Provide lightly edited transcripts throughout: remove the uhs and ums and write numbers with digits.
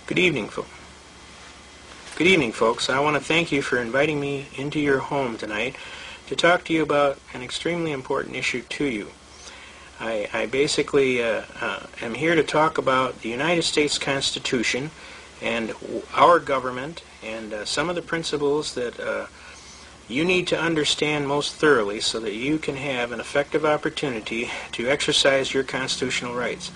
Good evening, folks. I want to thank you for inviting me into your home tonight to talk to you about an extremely important issue to you. I basically am here to talk about the United States Constitution and our government and some of the principles that you need to understand most thoroughly so that you can have an effective opportunity to exercise your constitutional rights.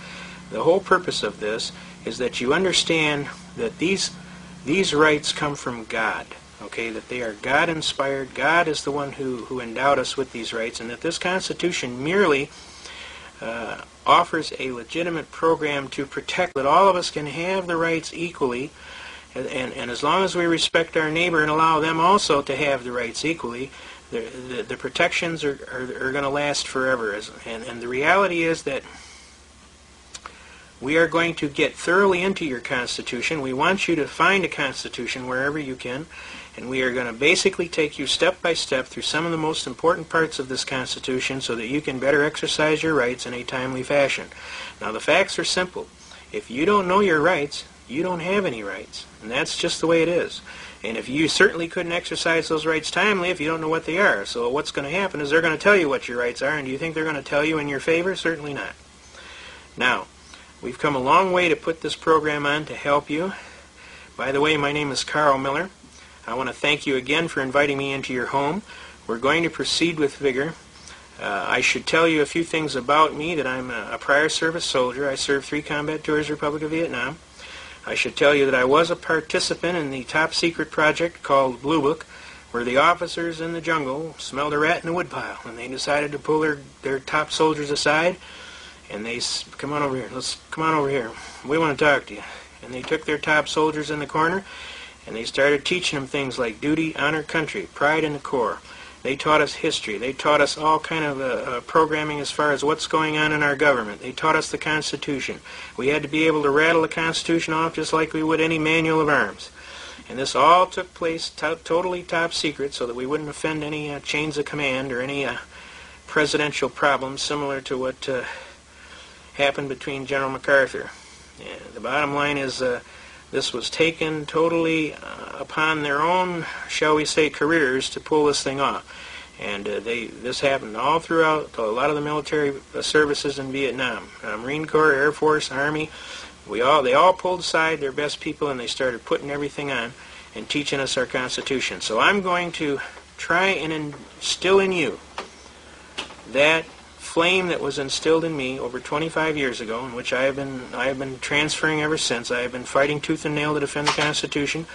The whole purpose of this is that you understand that these rights come from God, okay, that they are God-inspired. God is the one who endowed us with these rights, and that this Constitution merely offers a legitimate program to protect that all of us can have the rights equally, and as long as we respect our neighbor and allow them also to have the rights equally, the protections are going to last forever. And the reality is that we are going to get thoroughly into your Constitution. We want you to find a Constitution wherever you can, and we are going to basically take you step by step through some of the most important parts of this Constitution so that you can better exercise your rights in a timely fashion. Now, the facts are simple. If you don't know your rights, you don't have any rights, and that's just the way it is. And if you certainly couldn't exercise those rights timely if you don't know what they are. So what's going to happen is they're going to tell you what your rights are, and do you think they're going to tell you in your favor? Certainly not. Now, we've come a long way to put this program on to help you. By the way, my name is Carl Miller. I want to thank you again for inviting me into your home. We're going to proceed with vigor. I should tell you a few things about me, that I'm a prior service soldier. I served 3 combat tours, Republic of Vietnam. I should tell you that I was a participant in the top-secret project called Blue Book, where the officers in the jungle smelled a rat in a woodpile, and they decided to pull their top soldiers aside. And they come on over here. Come on over here. We want to talk to you. And they took their top soldiers in the corner, and they started teaching them things like duty, honor, country, pride in the Corps. They taught us history. They taught us all kind of programming as far as what's going on in our government. They taught us the Constitution. We had to be able to rattle the Constitution off just like we would any manual of arms. And this all took place totally top secret so that we wouldn't offend any chains of command or any presidential problems similar to what happened between General MacArthur. The bottom line is this was taken totally upon their own, shall we say, careers to pull this thing off. And this happened all throughout a lot of the military services in Vietnam. Marine Corps, Air Force, Army, they all pulled aside their best people and they started putting everything on and teaching us our Constitution. So I'm going to try and instill in you that flame that was instilled in me over 25 years ago, in which I have been transferring ever since. I have been fighting tooth and nail to defend the Constitution.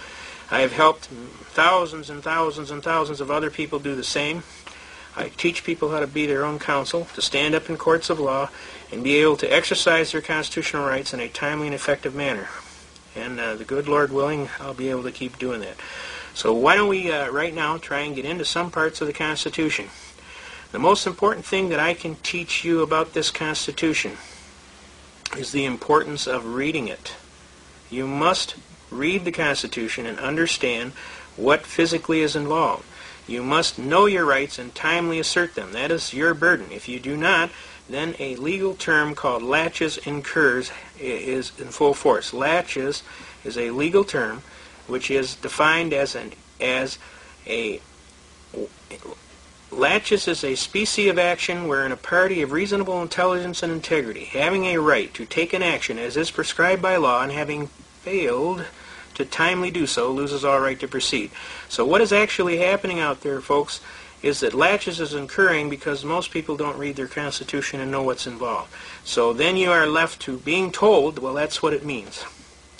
I have helped thousands and thousands and thousands of other people do the same. I teach people how to be their own counsel, to stand up in courts of law, and be able to exercise their constitutional rights in a timely and effective manner. And the good Lord willing, I'll be able to keep doing that. So why don't we right now try and get into some parts of the Constitution. The most important thing that I can teach you about this Constitution is the importance of reading it. You must read the Constitution and understand what physically is involved. You must know your rights and timely assert them. That is your burden. If you do not, then a legal term called laches incurs is in full force. Laches is a legal term which is defined as a laches is a species of action wherein a party of reasonable intelligence and integrity, having a right to take an action as is prescribed by law and having failed to timely do so, loses all right to proceed. So what is actually happening out there, folks, is that laches is incurring because most people don't read their Constitution and know what's involved. So then you are left to being told, well, that's what it means.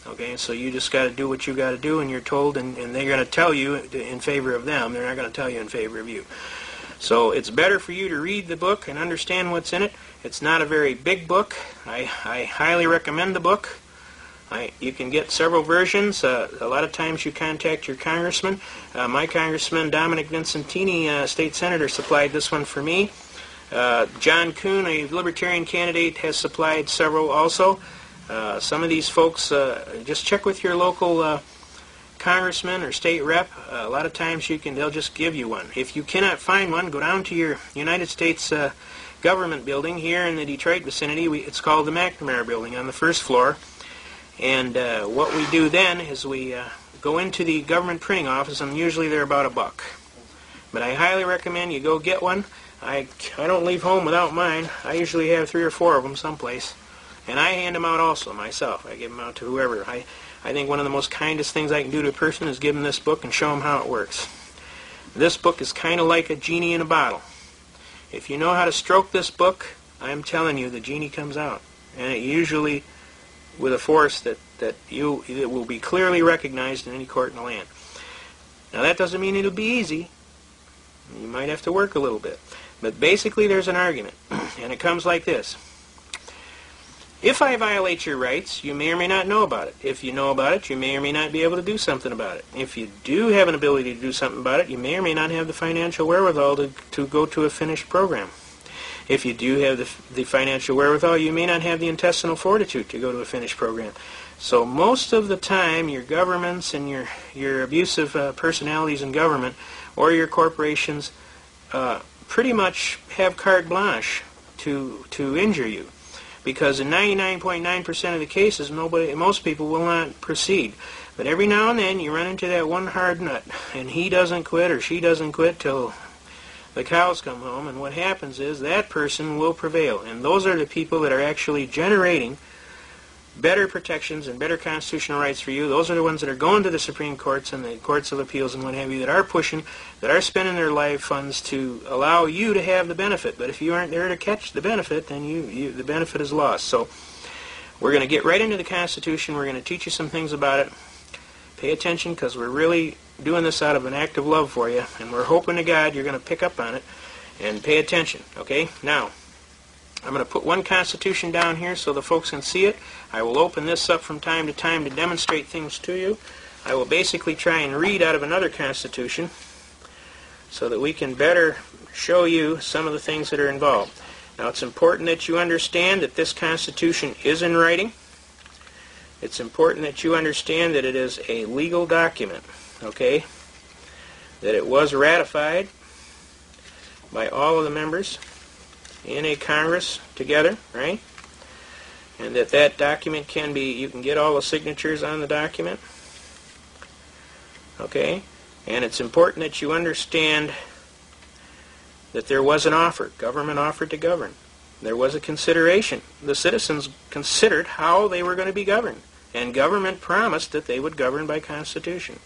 Okay, so you just got to do what you got to do, and you're told, and they're going to tell you in favor of them. They're not going to tell you in favor of you. So it's better for you to read the book and understand what's in it. It's not a very big book. I highly recommend the book. You can get several versions. A lot of times you contact your congressman. My congressman, Dominic Vincentini, state senator, supplied this one for me. John Kuhn, a libertarian candidate, has supplied several also. Some of these folks, just check with your local congressman or state rep. A lot of times they'll just give you one. If you cannot find one, go down to your United States government building here in the Detroit vicinity. It's called the McNamara Building on the first floor. And what we do then is we go into the government printing office, and usually they're about $1. But I highly recommend you go get one. I don't leave home without mine. I usually have 3 or 4 of them someplace. And I hand them out also myself. I give them out to whoever. I think one of the most kindest things I can do to a person is give them this book and show them how it works. This book is kind of like a genie in a bottle. If you know how to stroke this book, I'm telling you, the genie comes out. And it usually with a force that it will be clearly recognized in any court in the land. Now that doesn't mean it'll be easy. You might have to work a little bit. But basically there's an argument, and it comes like this. If I violate your rights, you may or may not know about it. If you know about it, you may or may not be able to do something about it. If you do have an ability to do something about it, you may or may not have the financial wherewithal to go to a finished program. If you do have the financial wherewithal, you may not have the intestinal fortitude to go to a finished program. So most of the time, your governments and your abusive personalities in government or your corporations pretty much have carte blanche to injure you. Because in 99.9% of the cases, most people will not proceed. But every now and then, you run into that one hard nut, and he doesn't quit or she doesn't quit till the cows come home, and what happens is that person will prevail. And those are the people that are actually generating better protections and better constitutional rights for you. Those are the ones that are going to the Supreme Courts and the Courts of Appeals and what have you, that are pushing, that are spending their life funds to allow you to have the benefit. But if you aren't there to catch the benefit, then the benefit is lost. So we're going to get right into the Constitution. We're going to teach you some things about it. Pay attention, because we're really doing this out of an act of love for you, and we're hoping to God you're going to pick up on it and pay attention. Okay? Now, I'm going to put one Constitution down here so the folks can see it. I will open this up from time to time to demonstrate things to you. I will basically try and read out of another Constitution so that we can better show you some of the things that are involved. Now, it's important that you understand that this Constitution is in writing. It's important that you understand that it is a legal document, okay? That it was ratified by all of the members in a Congress together, right? And that document can be, you can get all the signatures on the document, okay? And it's important that you understand that there was an offer. Government offered to govern. There was a consideration. The citizens considered how they were going to be governed. And government promised that they would govern by Constitution.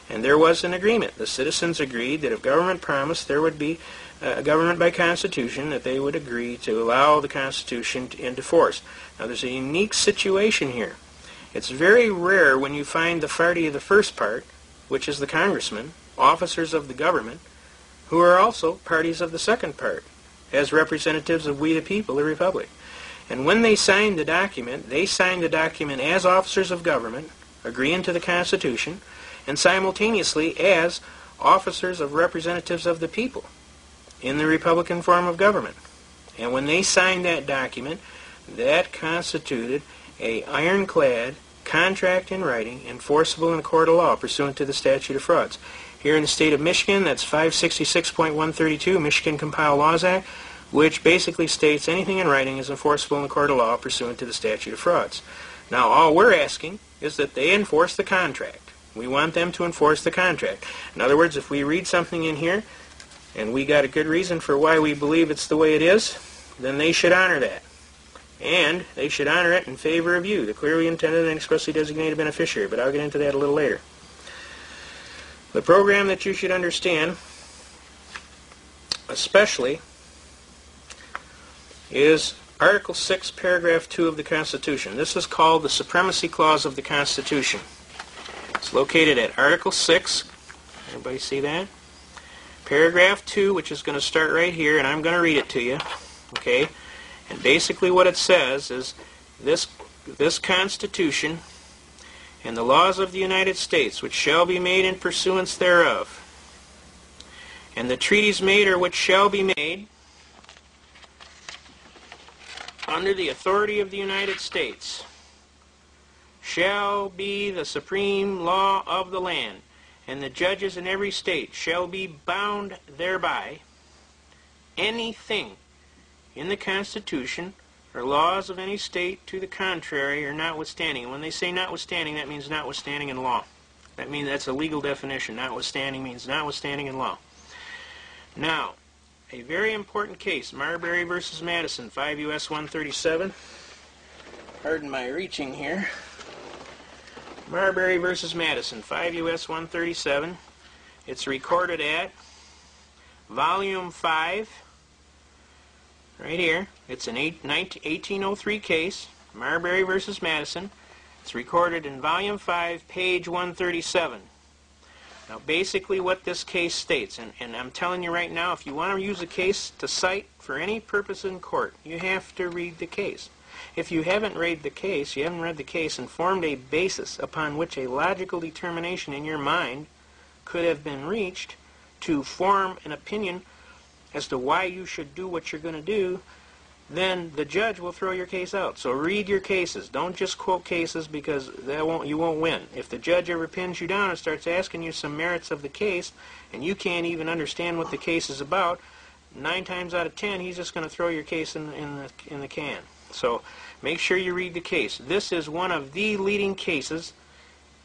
And there was an agreement. The citizens agreed that if government promised there would be a government by Constitution, that they would agree to allow the Constitution into force. Now there's a unique situation here. It's very rare when you find the party of the first part, which is the congressmen, officers of the government, who are also parties of the second part, as representatives of we the people, the Republic. And when they signed the document as officers of government, agreeing to the Constitution, and simultaneously as officers of representatives of the people in the Republican form of government. And when they signed that document, that constituted an ironclad contract in writing, enforceable in a court of law pursuant to the statute of frauds. Here in the state of Michigan, that's 566.132, Michigan Compiled Laws Act, which basically states anything in writing is enforceable in the court of law pursuant to the statute of frauds. Now, all we're asking is that they enforce the contract. We want them to enforce the contract. In other words, if we read something in here, and we got a good reason for why we believe it's the way it is, then they should honor that. And they should honor it in favor of you, the clearly intended and expressly designated beneficiary. But I'll get into that a little later. The program that you should understand, especially, is Article 6, Paragraph 2 of the Constitution. This is called the Supremacy Clause of the Constitution. It's located at Article 6. Everybody see that? Paragraph 2, which is going to start right here, and I'm going to read it to you. Okay? And basically what it says is this Constitution and the laws of the United States, which shall be made in pursuance thereof, and the treaties made or which shall be made under the authority of the United States, shall be the supreme law of the land, and the judges in every state shall be bound thereby. Anything in the Constitution or laws of any state to the contrary are notwithstanding. And when they say notwithstanding, that means notwithstanding in law. That means that's a legal definition. Notwithstanding means notwithstanding in law. Now, a very important case, Marbury versus Madison, 5 U.S. 137. Pardon my reaching here. Marbury versus Madison, 5 U.S. 137. It's recorded at Volume 5, right here. It's an 1803 case, Marbury versus Madison. It's recorded in Volume 5, page 137. Now, basically what this case states, and I'm telling you right now, if you want to use a case to cite for any purpose in court, you have to read the case. If you haven't read the case, and formed a basis upon which a logical determination in your mind could have been reached to form an opinion as to why you should do what you're going to do, then the judge will throw your case out. So read your cases. Don't just quote cases, because you won't win. If the judge ever pins you down and starts asking you some merits of the case, and you can't even understand what the case is about, 9 times out of 10, he's just going to throw your case in the can. So make sure you read the case. This is one of the leading cases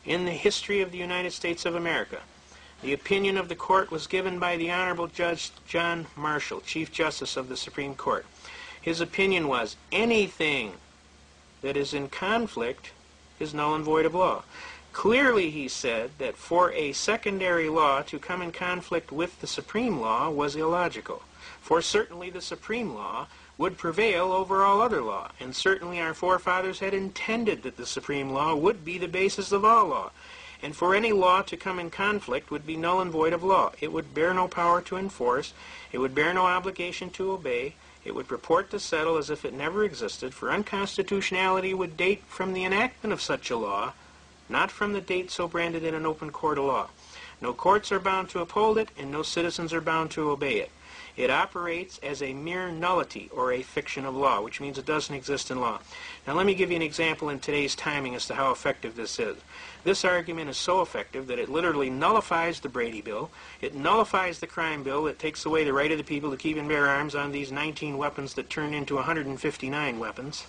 in the history of the United States of America. The opinion of the court was given by the Honorable Judge John Marshall, Chief Justice of the Supreme Court. His opinion was anything that is in conflict is null and void of law. Clearly, he said that for a secondary law to come in conflict with the supreme law was illogical. For certainly the supreme law would prevail over all other law, and certainly our forefathers had intended that the supreme law would be the basis of all law. And for any law to come in conflict would be null and void of law. It would bear no power to enforce. It would bear no obligation to obey. It would purport to settle as if it never existed, for unconstitutionality would date from the enactment of such a law, not from the date so branded in an open court of law. No courts are bound to uphold it, and no citizens are bound to obey it. It operates as a mere nullity or a fiction of law, which means it doesn't exist in law. Now let me give you an example in today's timing as to how effective this is. This argument is so effective that it literally nullifies the Brady Bill. It nullifies the crime bill that takes away the right of the people to keep and bear arms on these 19 weapons that turn into 159 weapons.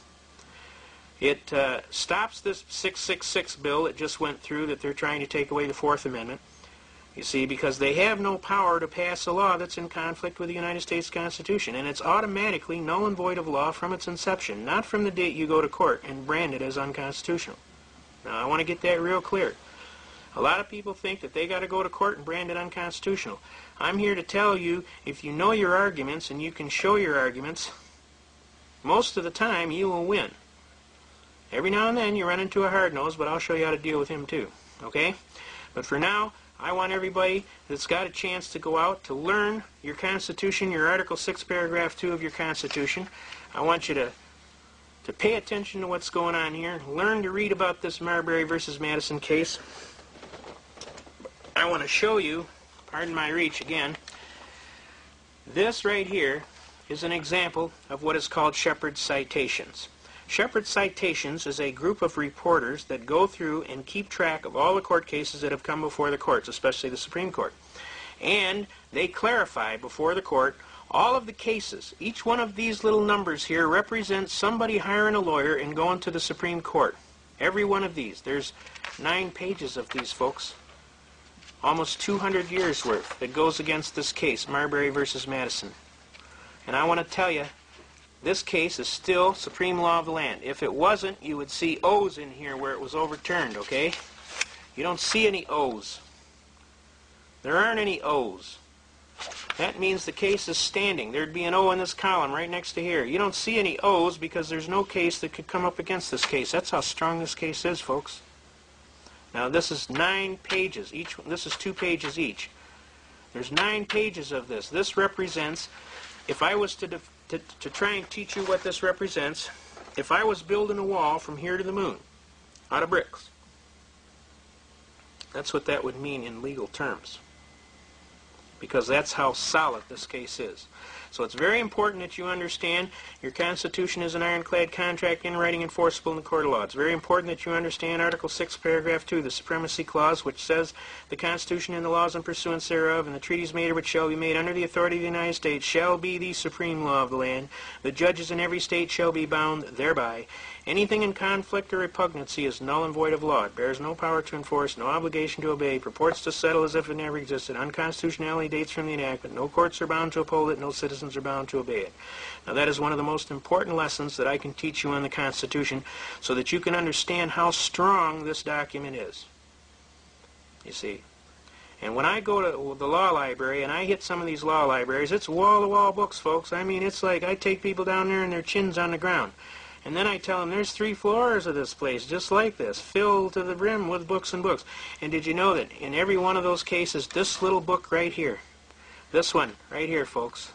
It stops this 666 bill that just went through that they're trying to take away the Fourth Amendment. You see, because they have no power to pass a law that's in conflict with the United States Constitution, and it's automatically null and void of law from its inception, not from the date you go to court and brand it as unconstitutional. Now, I want to get that real clear. A lot of people think that they got to go to court and brand it unconstitutional. I'm here to tell you, if you know your arguments and you can show your arguments, most of the time you will win. Every now and then you run into a hard-nosed, but I'll show you how to deal with him too. Okay? But for now, I want everybody that's got a chance to go out to learn your Constitution, your Article 6, Paragraph 2 of your Constitution. I want you to pay attention to what's going on here. Learn to read about this Marbury versus Madison case. I want to show you, pardon my reach again, this right here is an example of what is called Shepard's Citations. Shepard's Citations is a group of reporters that go through and keep track of all the court cases that have come before the courts, especially the Supreme Court. And they clarify before the court all of the cases. Each one of these little numbers here represents somebody hiring a lawyer and going to the Supreme Court. Every one of these. There's 9 pages of these, folks. Almost 200 years worth that goes against this case, Marbury versus Madison. And I want to tell you, this case is still supreme law of the land. If it wasn't, you would see O's in here where it was overturned, okay? You don't see any O's. There aren't any O's. That means the case is standing. There'd be an O in this column right next to here. You don't see any O's because there's no case that could come up against this case. That's how strong this case is, folks. Now, this is 9 pages. This is 2 pages each. There's 9 pages of this. This represents, if I was to try and teach you what this represents, if I was building a wall from here to the moon out of bricks, that's what that would mean in legal terms, because that's how solid this case is. So it's very important that you understand your Constitution is an ironclad contract in writing enforceable in the court of law. It's very important that you understand Article 6, Paragraph 2, the Supremacy Clause, which says the Constitution and the laws in pursuance thereof and the treaties made or which shall be made under the authority of the United States shall be the supreme law of the land. The judges in every state shall be bound thereby. Anything in conflict or repugnancy is null and void of law. It bears no power to enforce, no obligation to obey, purports to settle as if it never existed. Unconstitutionality dates from the enactment. No courts are bound to uphold it. No citizens are bound to obey it. Now that is one of the most important lessons that I can teach you on the Constitution so that you can understand how strong this document is. You see. And when I go to the law library and I hit some of these law libraries, it's wall-to-wall books, folks. I mean, it's like I take people down there and their chin's on the ground. And then I tell them there's 3 floors of this place just like this, filled to the brim with books and books. And did you know that in every one of those cases, this little book right here, this one right here, folks,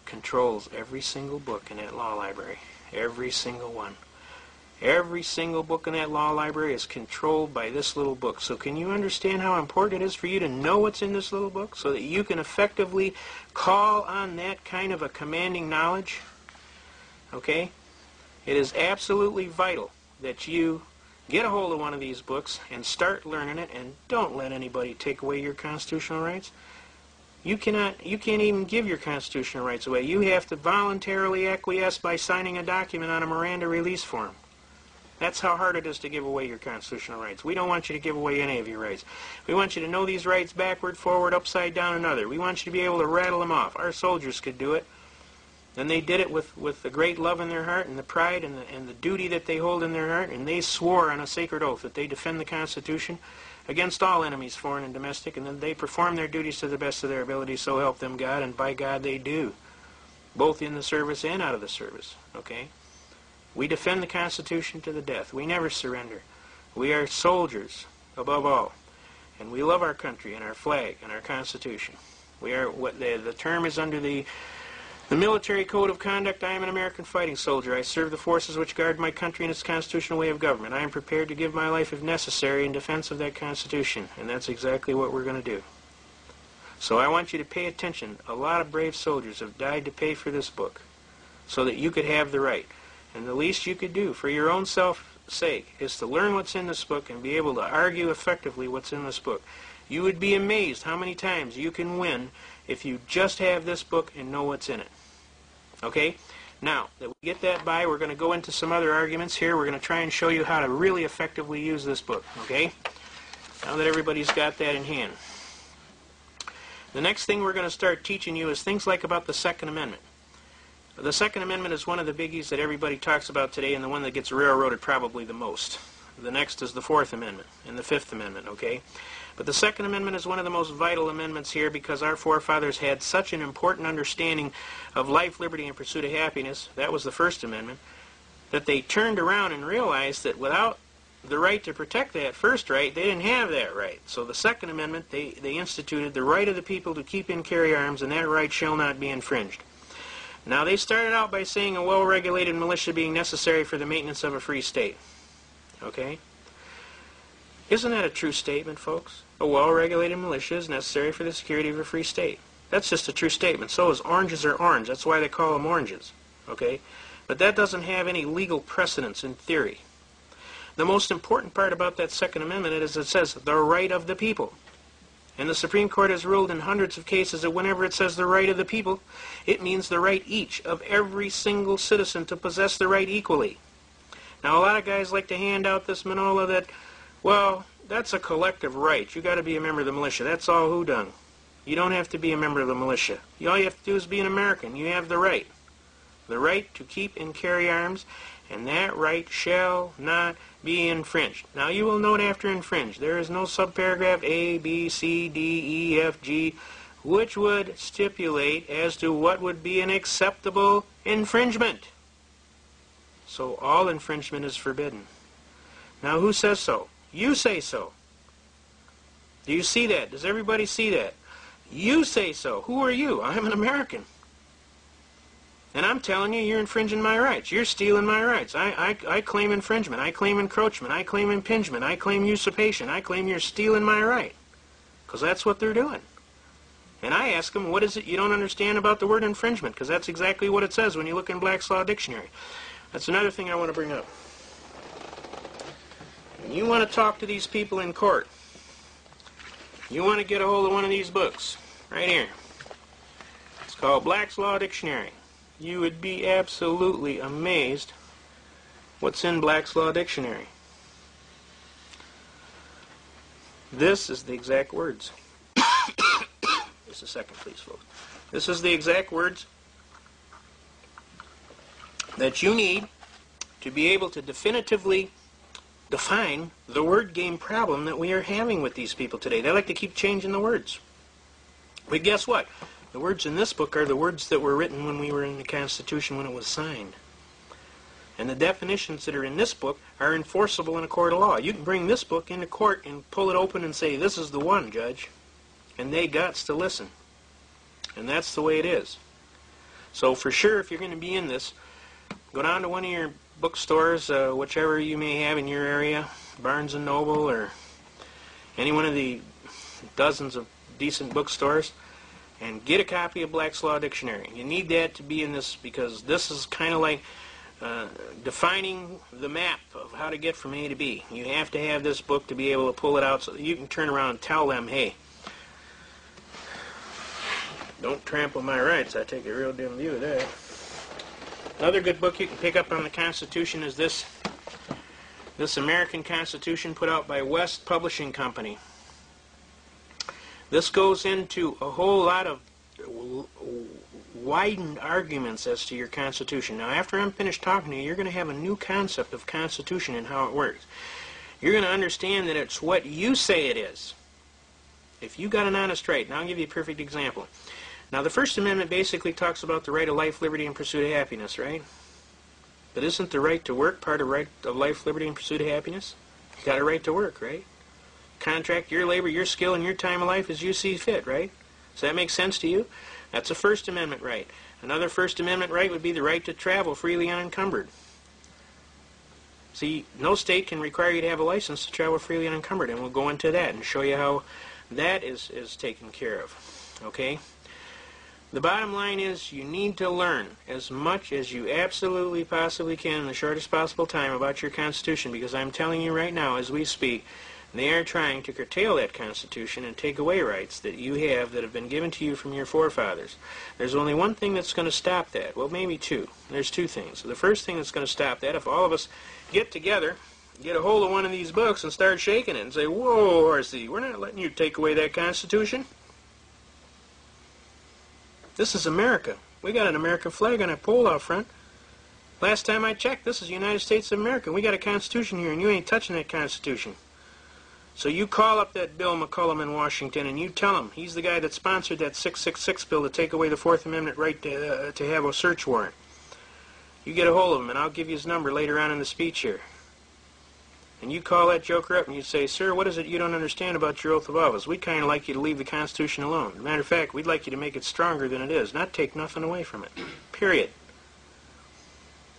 controls every single book in that law library. Every single one. Every single book in that law library is controlled by this little book. So can you understand how important it is for you to know what's in this little book so that you can effectively call on that kind of a commanding knowledge? Okay? It is absolutely vital that you get a hold of one of these books and start learning it, and don't let anybody take away your constitutional rights. You can't even give your constitutional rights away. You have to voluntarily acquiesce by signing a document on a Miranda release form. That's how hard it is to give away your constitutional rights. We don't want you to give away any of your rights. We want you to know these rights backward, forward, upside down, and other. We want you to be able to rattle them off. Our soldiers could do it. And they did it with the great love in their heart and the pride and the duty that they hold in their heart. And they swore on a sacred oath that they defend the Constitution against all enemies, foreign and domestic. And then they perform their duties to the best of their ability, so help them God. And by God they do, both in the service and out of the service. Okay? We defend the Constitution to the death. We never surrender. We are soldiers above all. And we love our country and our flag and our Constitution. We are what the term is under the military code of conduct. I am an American fighting soldier. I serve the forces which guard my country and its constitutional way of government. I am prepared to give my life if necessary in defense of that Constitution. And that's exactly what we're going to do. So I want you to pay attention. A lot of brave soldiers have died to pay for this book so that you could have the right. And the least you could do for your own self-sake is to learn what's in this book and be able to argue effectively what's in this book. You would be amazed how many times you can win if you just have this book and know what's in it. Okay? Now, that we get that by, we're going to go into some other arguments here. We're going to try and show you how to really effectively use this book. Okay? Now that everybody's got that in hand. The next thing we're going to start teaching you is things like about the Second Amendment. The Second Amendment is one of the biggies that everybody talks about today, and the one that gets railroaded probably the most. The next is the Fourth Amendment and the Fifth Amendment, okay? But the Second Amendment is one of the most vital amendments here because our forefathers had such an important understanding of life, liberty, and pursuit of happiness, that was the First Amendment, that they turned around and realized that without the right to protect that first right, they didn't have that right. So the Second Amendment, they instituted the right of the people to keep and carry arms, and that right shall not be infringed. Now, they started out by saying a well-regulated militia being necessary for the maintenance of a free state. Okay? Isn't that a true statement, folks? A well-regulated militia is necessary for the security of a free state. That's just a true statement. So is oranges are orange. That's why they call them oranges. Okay? But that doesn't have any legal precedence in theory. The most important part about that Second Amendment is it says the right of the people. And the Supreme Court has ruled in hundreds of cases that whenever it says the right of the people, it means the right each of every single citizen to possess the right equally. Now, a lot of guys like to hand out this manola that, well, that's a collective right. You got to be a member of the militia. That's all who done. You don't have to be a member of the militia. All you have to do is be an American. You have the right. The right to keep and carry arms, and that right shall not be infringed. Now, you will note after infringed, there is no subparagraph A, B, C, D, E, F, G, which would stipulate as to what would be an acceptable infringement. So all infringement is forbidden. Now, who says so? You say so. Do you see that? Does everybody see that? You say so. Who are you? I'm an American. And I'm telling you, you're infringing my rights. You're stealing my rights. I claim infringement. I claim encroachment. I claim impingement. I claim usurpation. I claim you're stealing my right. Because that's what they're doing. And I ask them, what is it you don't understand about the word infringement? Because that's exactly what it says when you look in Black's Law Dictionary. That's another thing I want to bring up. When you want to talk to these people in court, you want to get a hold of one of these books, right here. It's called Black's Law Dictionary. You would be absolutely amazed what's in Black's Law Dictionary. This is the exact words. Just a second, please, folks. This is the exact words that you need to be able to definitively define the word game problem that we are having with these people today. They like to keep changing the words. But guess what? The words in this book are the words that were written when we were in the Constitution when it was signed. And the definitions that are in this book are enforceable in a court of law. You can bring this book into court and pull it open and say, this is the one, Judge. And they gots to listen. And that's the way it is. So for sure, if you're going to be in this, go down to one of your bookstores, whichever you may have in your area, Barnes & Noble or any one of the dozens of decent bookstores, and get a copy of Black's Law Dictionary. You need that to be in this because this is kind of like defining the map of how to get from A to B. You have to have this book to be able to pull it out so that you can turn around and tell them, hey, don't trample my rights. I take a real dim view of that. Another good book you can pick up on the Constitution is this American Constitution put out by West Publishing Company. This goes into a whole lot of widened arguments as to your Constitution. Now, after I'm finished talking to you, you're going to have a new concept of Constitution and how it works. You're going to understand that it's what you say it is. If you got an honest right, and I'll give you a perfect example. Now, the First Amendment basically talks about the right of life, liberty, and pursuit of happiness, right? But isn't the right to work part of right of life, liberty, and pursuit of happiness? You got a right to work, right? Contract your labor, your skill, and your time of life as you see fit, right? Does that make sense to you? That's a First Amendment right. Another First Amendment right would be the right to travel freely unencumbered. See, no state can require you to have a license to travel freely unencumbered, and we'll go into that and show you how that is taken care of. Okay? The bottom line is you need to learn as much as you absolutely possibly can in the shortest possible time about your Constitution, because I'm telling you right now as we speak, they are trying to curtail that Constitution and take away rights that you have that have been given to you from your forefathers. There's only one thing that's going to stop that. Well, maybe two. There's two things. The first thing that's going to stop that, if all of us get together, get a hold of one of these books and start shaking it and say, whoa, R.C., we're not letting you take away that Constitution. This is America. We got an American flag on a pole out front. Last time I checked, this is the United States of America. We got a Constitution here, and you ain't touching that Constitution. So you call up that Bill McCullum in Washington, and you tell him he's the guy that sponsored that 666 bill to take away the Fourth Amendment right to have a search warrant. You get a hold of him, and I'll give you his number later on in the speech here. And you call that joker up and you say, sir, what is it you don't understand about your oath of office? We'd kind of like you to leave the Constitution alone. Matter of fact, we'd like you to make it stronger than it is, not take nothing away from it. Period.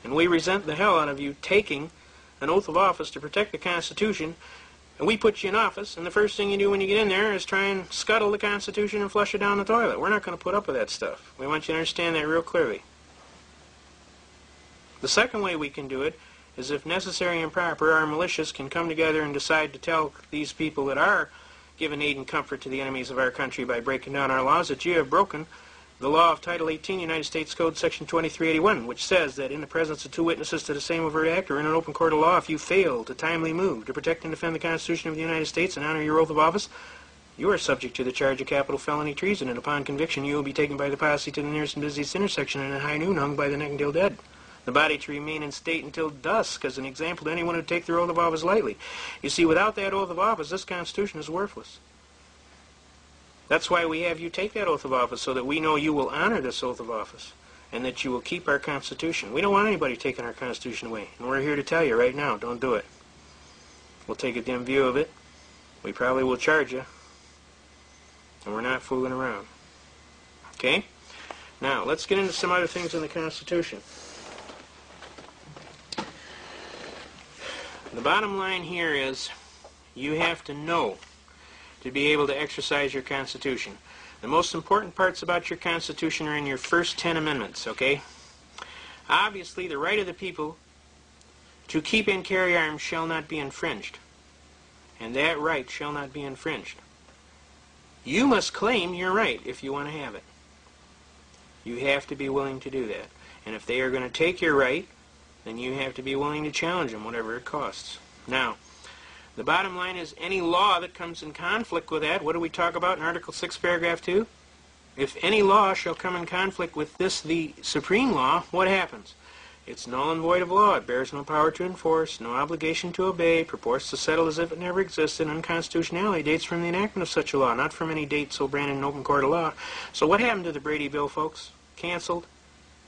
And we resent the hell out of you taking an oath of office to protect the Constitution, and we put you in office, and the first thing you do when you get in there is try and scuttle the Constitution and flush it down the toilet. We're not going to put up with that stuff. We want you to understand that real clearly. The second way we can do it is if necessary and proper, our militias can come together and decide to tell these people that are giving aid and comfort to the enemies of our country by breaking down our laws that you have broken the law of Title 18, United States Code, Section 2381, which says that in the presence of two witnesses to the same overt act or in an open court of law, if you fail to timely move to protect and defend the Constitution of the United States and honor your oath of office, you are subject to the charge of capital felony treason, and upon conviction you will be taken by the posse to the nearest and busiest intersection and at high noon hung by the neck until dead. The body to remain in state until dusk as an example to anyone who take their oath of office lightly. You see, without that oath of office, this Constitution is worthless. That's why we have you take that oath of office, so that we know you will honor this oath of office and that you will keep our Constitution. We don't want anybody taking our Constitution away, and we're here to tell you right now, don't do it. We'll take a dim view of it. We probably will charge you, and we're not fooling around. Okay? Now, let's get into some other things in the Constitution. The bottom line here is you have to know to be able to exercise your Constitution. The most important parts about your Constitution are in your first 10 amendments, okay? Obviously, the right of the people to keep and carry arms shall not be infringed. And that right shall not be infringed. You must claim your right if you want to have it. You have to be willing to do that. And if they are going to take your right, then you have to be willing to challenge them, whatever it costs. Now, the bottom line is any law that comes in conflict with that, what do we talk about in Article 6, Paragraph 2? If any law shall come in conflict with this, the supreme law, what happens? It's null and void of law. It bears no power to enforce, no obligation to obey, purports to settle as if it never existed. Unconstitutionality dates from the enactment of such a law, not from any date so branded in open court of law. So what happened to the Brady Bill, folks? Canceled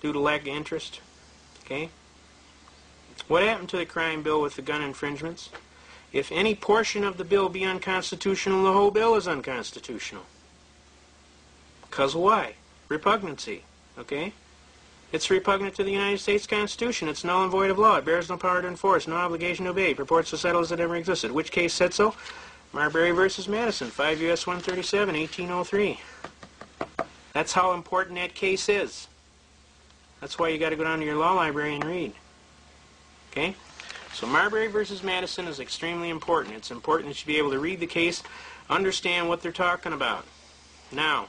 due to lack of interest. Okay? What happened to the crime bill with the gun infringements? If any portion of the bill be unconstitutional, the whole bill is unconstitutional. Because why? Repugnancy. Okay? It's repugnant to the United States Constitution. It's null and void of law. It bears no power to enforce, no obligation to obey. Purports to settle as it never existed. Which case said so? Marbury versus Madison, 5 U.S. 137, 1803. That's how important that case is. That's why you got to go down to your law library and read. Okay? So Marbury versus Madison is extremely important. It's important that you be able to read the case, understand what they're talking about. Now,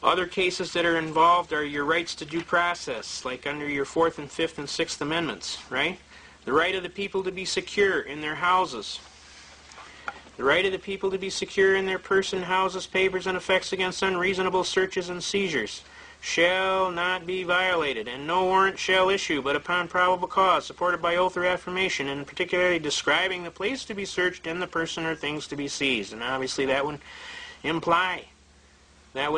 other cases that are involved are your rights to due process, like under your 4th and 5th and 6th Amendments, right? The right of the people to be secure in their houses. The right of the people to be secure in their person, houses, papers, and effects against unreasonable searches and seizures shall not be violated, and no warrant shall issue but upon probable cause, supported by oath or affirmation, and particularly describing the place to be searched and the person or things to be seized. And obviously that would imply that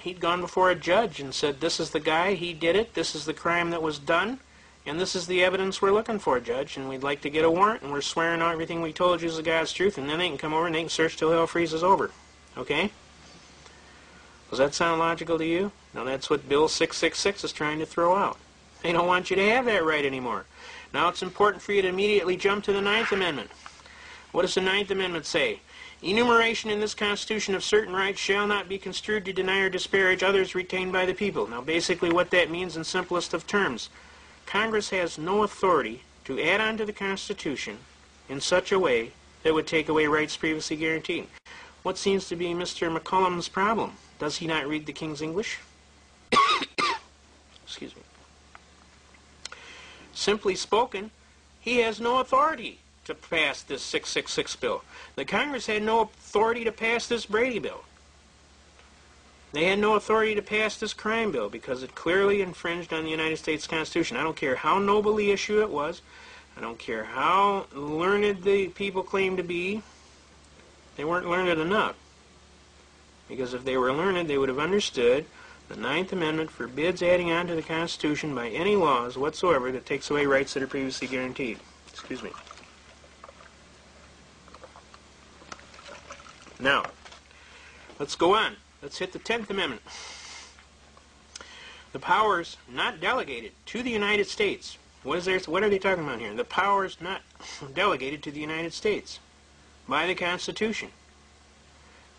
he'd gone before a judge and said, this is the guy, he did it, this is the crime that was done, and this is the evidence we're looking for, Judge, and we'd like to get a warrant, and we're swearing on everything we told you is the God's truth, and then they can come over and they can search till hell freezes over. Okay? Does that sound logical to you? Now that's what Bill 666 is trying to throw out. They don't want you to have that right anymore. Now it's important for you to immediately jump to the 9th Amendment. What does the 9th Amendment say? Enumeration in this Constitution of certain rights shall not be construed to deny or disparage others retained by the people. Now basically what that means in simplest of terms, Congress has no authority to add on to the Constitution in such a way that would take away rights previously guaranteed. What seems to be Mr. McCollum's problem? Does he not read the King's English? Excuse me. Simply spoken, he has no authority to pass this 666 bill. The Congress had no authority to pass this Brady bill. They had no authority to pass this crime bill because it clearly infringed on the United States Constitution. I don't care how noble the issue it was. I don't care how learned the people claim to be. They weren't learned enough. Because if they were learned, they would have understood the 9th Amendment forbids adding on to the Constitution by any laws whatsoever that takes away rights that are previously guaranteed. Excuse me. Now, let's go on. Let's hit the 10th Amendment. The powers not delegated to the United States. What are they talking about here? The powers not delegated to the United States by the Constitution,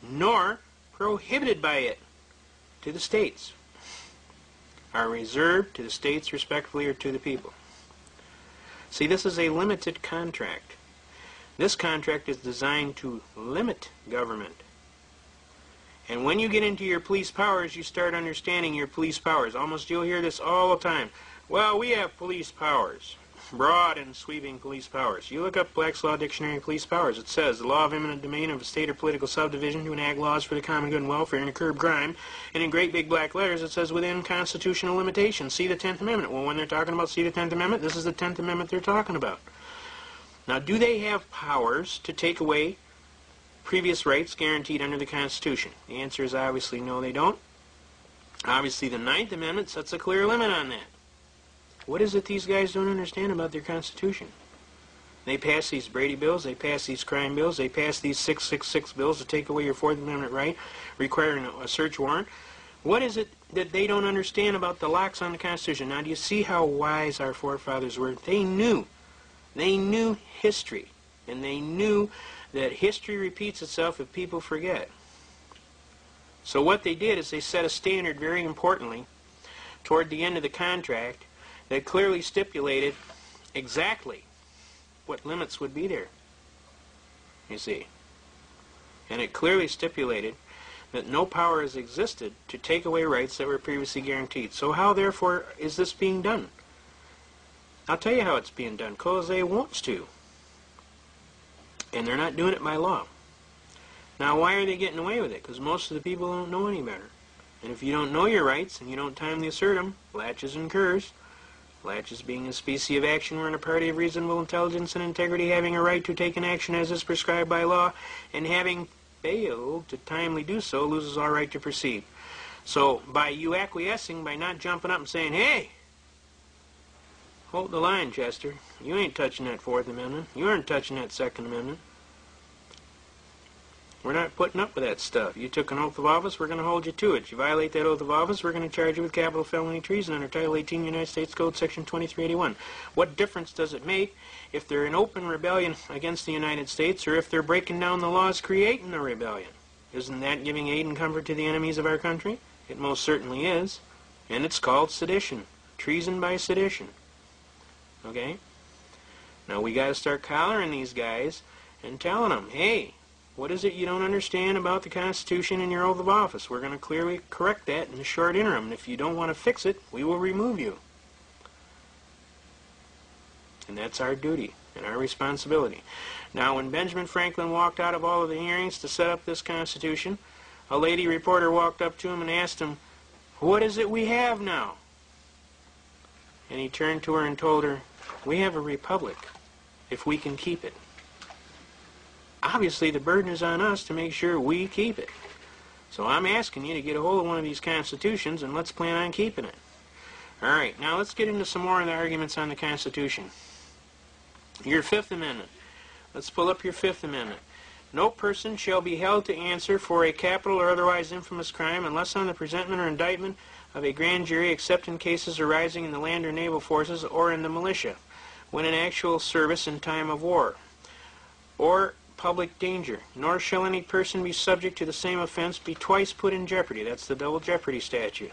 nor prohibited by it to the states, are reserved to the states respectively or to the people. See, this is a limited contract. This contract is designed to limit government. And when you get into your police powers, you start understanding your police powers. Almost you'll hear this all the time. Well, we have police powers. Broad and sweeping police powers. You look up Black's Law Dictionary of Police Powers. It says, the law of eminent domain of a state or political subdivision to enact laws for the common good and welfare and to curb crime. And in great big black letters it says, within constitutional limitations. See the 10th Amendment. Well, when they're talking about see the 10th Amendment, this is the 10th Amendment they're talking about. Now, do they have powers to take away previous rights guaranteed under the Constitution? The answer is obviously no, they don't. Obviously, the 9th Amendment sets a clear limit on that. What is it these guys don't understand about their Constitution? They pass these Brady bills, they pass these crime bills, they pass these 666 bills to take away your 4th Amendment right, requiring a search warrant. What is it that they don't understand about the locks on the Constitution? Now, do you see how wise our forefathers were? They knew history, and they knew that history repeats itself if people forget. So what they did is they set a standard, very importantly, toward the end of the contract that clearly stipulated exactly what limits would be there, you see. And it clearly stipulated that no power has existed to take away rights that were previously guaranteed. So how, therefore, is this being done? I'll tell you how it's being done, because they wants to. And they're not doing it by law. Now, why are they getting away with it? Because most of the people don't know any better. And if you don't know your rights and you don't timely assert them, laches and curs, laches being a species of action wherein a party of reasonable intelligence and integrity having a right to take an action as is prescribed by law, and having failed to timely do so, loses all right to proceed. So, by you acquiescing, by not jumping up and saying, hey, hold the line, Chester. You ain't touching that Fourth Amendment. You aren't touching that Second Amendment. We're not putting up with that stuff. You took an oath of office, we're going to hold you to it. You violate that oath of office, we're going to charge you with capital felony treason under Title 18 United States Code, Section 2381. What difference does it make if they're in open rebellion against the United States or if they're breaking down the laws creating the rebellion? Isn't that giving aid and comfort to the enemies of our country? It most certainly is. And it's called sedition. Treason by sedition. Okay? Now we got to start collaring these guys and telling them, hey, what is it you don't understand about the Constitution and your oath of office? We're going to clearly correct that in the short interim. And if you don't want to fix it, we will remove you. And that's our duty and our responsibility. Now, when Benjamin Franklin walked out of all of the hearings to set up this Constitution, a lady reporter walked up to him and asked him, what is it we have now? And he turned to her and told her, we have a republic, if we can keep it. Obviously, the burden is on us to make sure we keep it. So I'm asking you to get a hold of one of these constitutions and let's plan on keeping it. All right, now let's get into some more of the arguments on the Constitution. Your Fifth Amendment. Let's pull up your Fifth Amendment. No person shall be held to answer for a capital or otherwise infamous crime unless on the presentment or indictment of a grand jury, except in cases arising in the land or naval forces or in the militia, when in actual service in time of war, or public danger. Nor shall any person be subject to the same offense be twice put in jeopardy. That's the double jeopardy statute.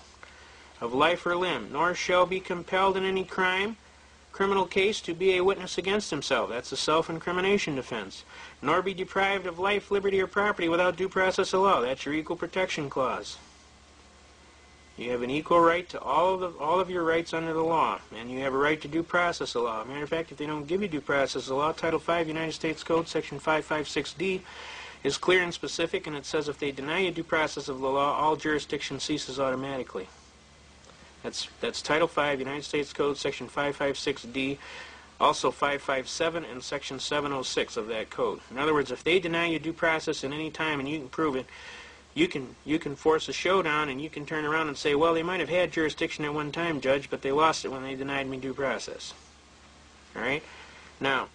Of life or limb. Nor shall be compelled in any criminal case to be a witness against himself. That's the self-incrimination defense. Nor be deprived of life, liberty, or property without due process of law. That's your Equal Protection Clause. You have an equal right to all of your rights under the law, and you have a right to due process of law. As a matter of fact, if they don't give you due process of law, Title 5 United States Code, Section 556D, is clear and specific, and it says if they deny you due process of the law, all jurisdiction ceases automatically. That's Title 5 United States Code, Section 556D, also 557 and Section 706 of that code. In other words, if they deny you due process at any time and you can prove it, you can force a showdown, and you can turn around and say, well, they might have had jurisdiction at one time, Judge, but they lost it when they denied me due process. All right? Now,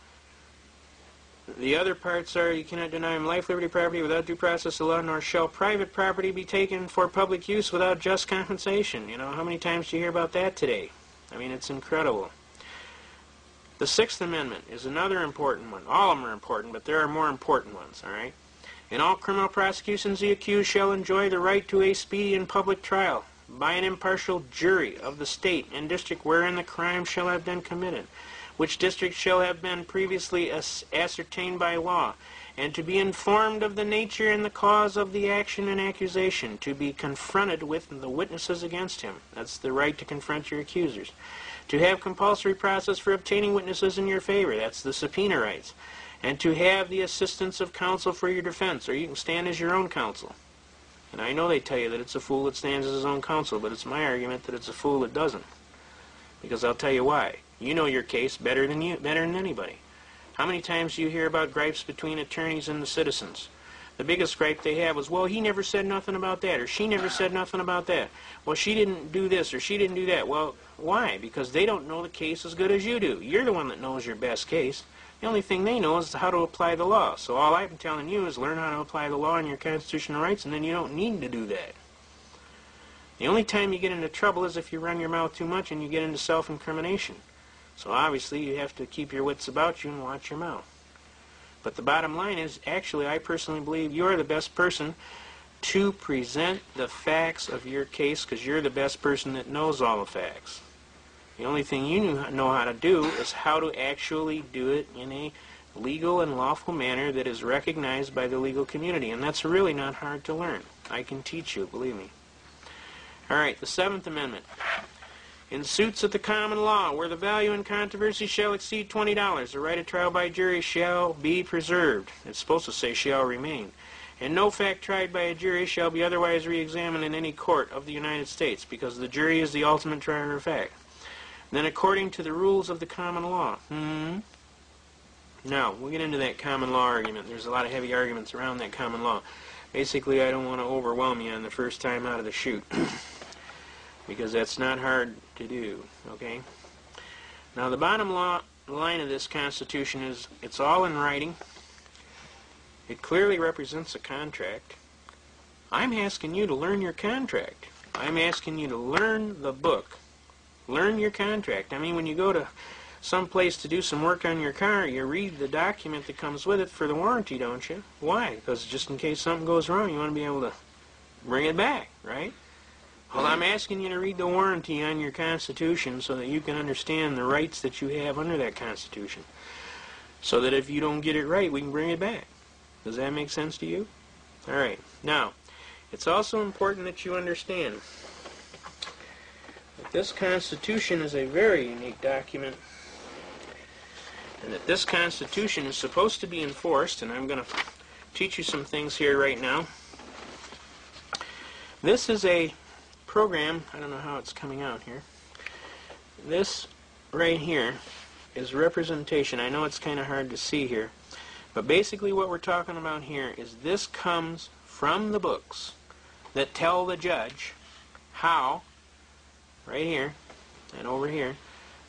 the other parts are you cannot deny him life, liberty, property without due process of law, nor shall private property be taken for public use without just compensation. You know, how many times do you hear about that today? I mean, it's incredible. The Sixth Amendment is another important one. All of them are important, but there are more important ones, all right? In all criminal prosecutions, the accused shall enjoy the right to a speedy and public trial by an impartial jury of the state and district wherein the crime shall have been committed, which district shall have been previously ascertained by law, and to be informed of the nature and the cause of the action and accusation, to be confronted with the witnesses against him. That's the right to confront your accusers. To have compulsory process for obtaining witnesses in your favor. That's the subpoena rights. And to have the assistance of counsel for your defense, or you can stand as your own counsel. And I know they tell you that it's a fool that stands as his own counsel, but it's my argument that it's a fool that doesn't. Because I'll tell you why. You know your case better than anybody. How many times do you hear about gripes between attorneys and the citizens? The biggest gripe they have was, well, he never said nothing about that, or she never said nothing about that. Well, she didn't do this, or she didn't do that. Well, why? Because they don't know the case as good as you do. You're the one that knows your best case. The only thing they know is how to apply the law. So all I'm telling you is learn how to apply the law and your constitutional rights, and then you don't need to do that. The only time you get into trouble is if you run your mouth too much and you get into self-incrimination. So obviously you have to keep your wits about you and watch your mouth. But the bottom line is, actually, I personally believe you're the best person to present the facts of your case, because you're the best person that knows all the facts. The only thing you know how to do is how to actually do it in a legal and lawful manner that is recognized by the legal community. And that's really not hard to learn. I can teach you, believe me. All right, the Seventh Amendment. In suits at the common law, where the value in controversy shall exceed $20, the right of trial by jury shall be preserved. It's supposed to say shall remain. And no fact tried by a jury shall be otherwise re-examined in any court of the United States, because the jury is the ultimate trier of fact. Then according to the rules of the common law. Now, we'll get into that common law argument. There's a lot of heavy arguments around that common law. Basically, I don't want to overwhelm you on the first time out of the chute, because that's not hard to do, okay? Now, the bottom line of this Constitution is it's all in writing. It clearly represents a contract. I'm asking you to learn your contract. I'm asking you to learn the book. Learn your contract. I mean, when you go to some place to do some work on your car, you read the document that comes with it for the warranty, don't you? Why? Because just in case something goes wrong, you want to be able to bring it back, right? Well, I'm asking you to read the warranty on your Constitution so that you can understand the rights that you have under that Constitution. So that if you don't get it right, we can bring it back. Does that make sense to you? All right. Now, it's also important that you understand that this Constitution is a very unique document, and that this Constitution is supposed to be enforced, and I'm going to teach you some things here right now. This is a program, I don't know how it's coming out here. This right here is representation. I know it's kind of hard to see here, but basically what we're talking about here is this comes from the books that tell the judge how, right here and over here,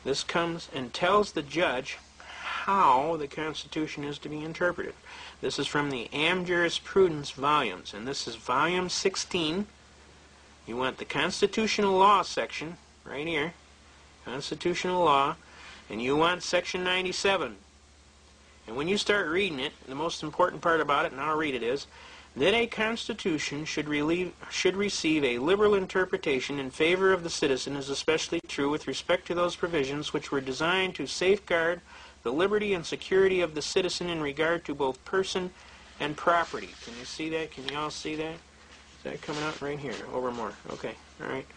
this comes and tells the judge how the Constitution is to be interpreted. This is from the Am Jurisprudence volumes, and this is volume 16. You want the Constitutional Law section, right here, Constitutional Law, and you want section 97. And when you start reading it, the most important part about it, and I'll read it, is that a Constitution should receive a liberal interpretation in favor of the citizen is especially true with respect to those provisions which were designed to safeguard the liberty and security of the citizen in regard to both person and property. Can you see that? Can you all see that? Is that coming out right here? Over more. Okay. All right.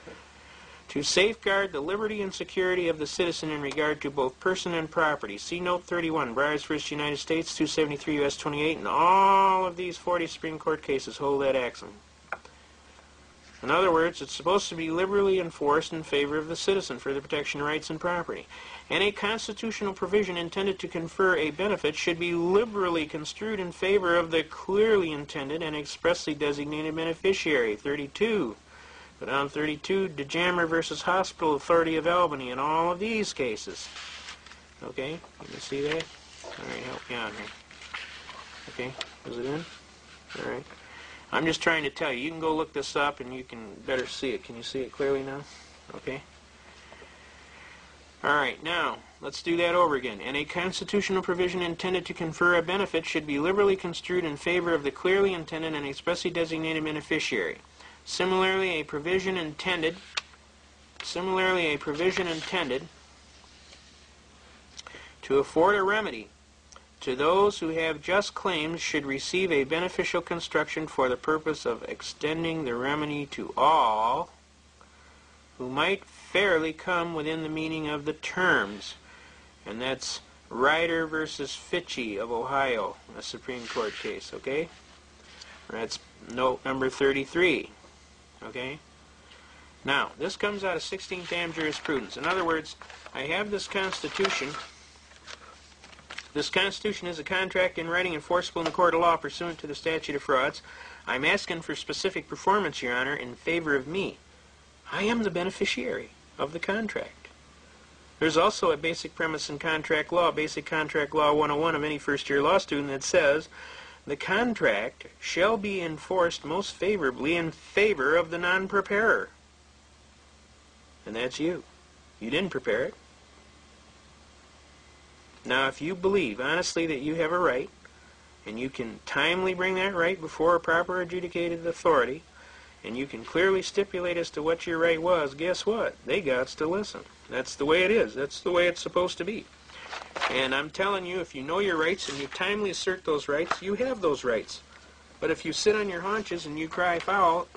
To safeguard the liberty and security of the citizen in regard to both person and property. See Note 31, Breyers v. United States, 273 U.S. 28, and all of these 40 Supreme Court cases hold that axiom. In other words, it's supposed to be liberally enforced in favor of the citizen for the protection of rights and property. And a constitutional provision intended to confer a benefit should be liberally construed in favor of the clearly intended and expressly designated beneficiary. 32. Go down 32, DeJammer v. Hospital Authority of Albany, in all of these cases. Okay, can you see that? All right, help me out here. Okay, is it in? All right. I'm just trying to tell you. You can go look this up and you can better see it. Can you see it clearly now? Okay. All right, now, let's do that over again. And a constitutional provision intended to confer a benefit should be liberally construed in favor of the clearly intended and expressly designated beneficiary. Similarly, a provision intended to afford a remedy to those who have just claims should receive a beneficial construction for the purpose of extending the remedy to all who might fairly come within the meaning of the terms. And that's Ryder v. Fitchie of Ohio, a Supreme Court case, okay? That's note number 33, okay? Now, this comes out of 16th Am Jurisprudence. In other words, I have this Constitution. This Constitution is a contract in writing enforceable in the court of law pursuant to the statute of frauds. I'm asking for specific performance, Your Honor, in favor of me. I am the beneficiary of the contract. There's also a basic premise in contract law, Basic Contract Law 101 of any first-year law student, that says the contract shall be enforced most favorably in favor of the non-preparer. And that's you. You didn't prepare it. Now, if you believe honestly that you have a right and you can timely bring that right before a proper adjudicated authority, and you can clearly stipulate as to what your right was, guess what? They gots to listen. That's the way it is. That's the way it's supposed to be. And I'm telling you, if you know your rights and you timely assert those rights, you have those rights. But if you sit on your haunches and you cry foul,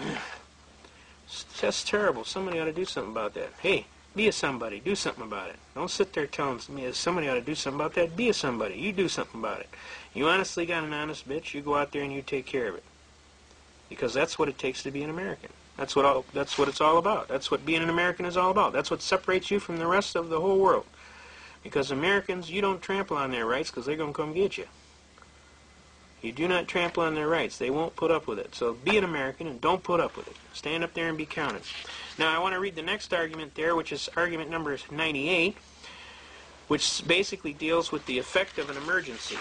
that's terrible. Somebody ought to do something about that. Hey, be a somebody. Do something about it. Don't sit there telling me somebody ought to do something about that. Be a somebody. You do something about it. You honestly got an honest bitch, you go out there and you take care of it. Because that's what it takes to be an American. That's what it's all about. That's what being an American is all about. That's what separates you from the rest of the whole world. Because Americans, you don't trample on their rights because they're going to come get you. You do not trample on their rights. They won't put up with it. So be an American and don't put up with it. Stand up there and be counted. Now I want to read the next argument there, which is argument number 98, which basically deals with the effect of an emergency.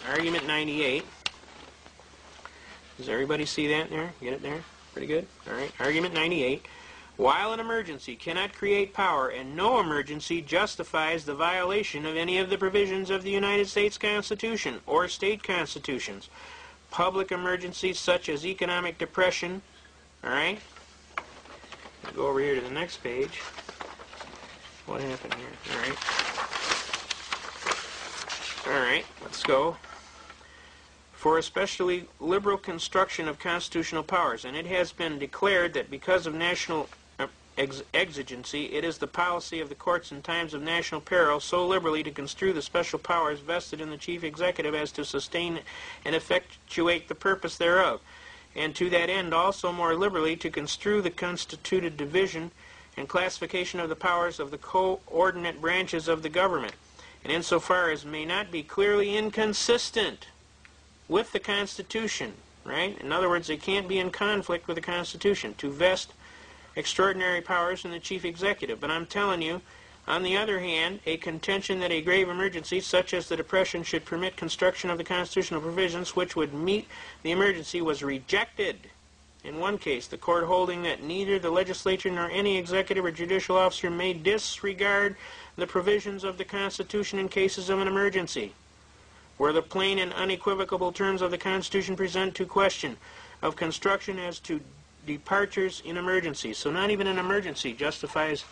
Argument 98. Does everybody see that there? Get it there? Pretty good? All right. Argument 98. While an emergency cannot create power and no emergency justifies the violation of any of the provisions of the United States Constitution or state constitutions, public emergencies such as economic depression, all right? I'll go over here to the next page. What happened here? All right, let's go. For especially liberal construction of constitutional powers, and it has been declared that because of national exigency, it is the policy of the courts in times of national peril so liberally to construe the special powers vested in the chief executive as to sustain and effectuate the purpose thereof, and to that end also more liberally to construe the constituted division and classification of the powers of the coordinate branches of the government, and insofar as may not be clearly inconsistent with the Constitution, right? In other words, they can't be in conflict with the Constitution, to vest extraordinary powers in the chief executive. But I'm telling you, on the other hand, a contention that a grave emergency, such as the Depression, should permit construction of the constitutional provisions which would meet the emergency was rejected. In one case, the court holding that neither the legislature nor any executive or judicial officer may disregard the provisions of the Constitution in cases of an emergency, where the plain and unequivocal terms of the Constitution present to question of construction as to departures in emergencies. So not even an emergency justifies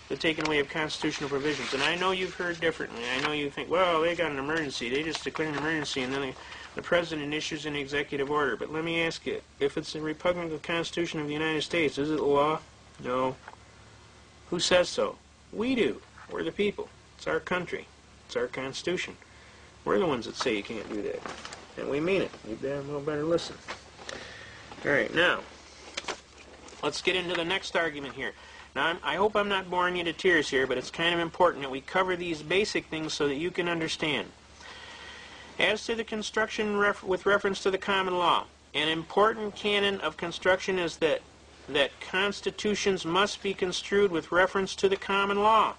the taking away of constitutional provisions. And I know you've heard differently. I know you think, well, they got an emergency. They just declare an emergency and then the President issues an executive order. But let me ask you, if it's repugnant to the Constitution of the United States, is it law? No. Who says so? We do. We're the people. It's our country. It's our Constitution. We're the ones that say you can't do that. And we mean it. You damn well better listen. All right, now, let's get into the next argument here. Now, I hope I'm not boring you to tears here, but it's kind of important that we cover these basic things so that you can understand. As to the construction with reference to the common law, an important canon of construction is that constitutions must be construed with reference to the common law.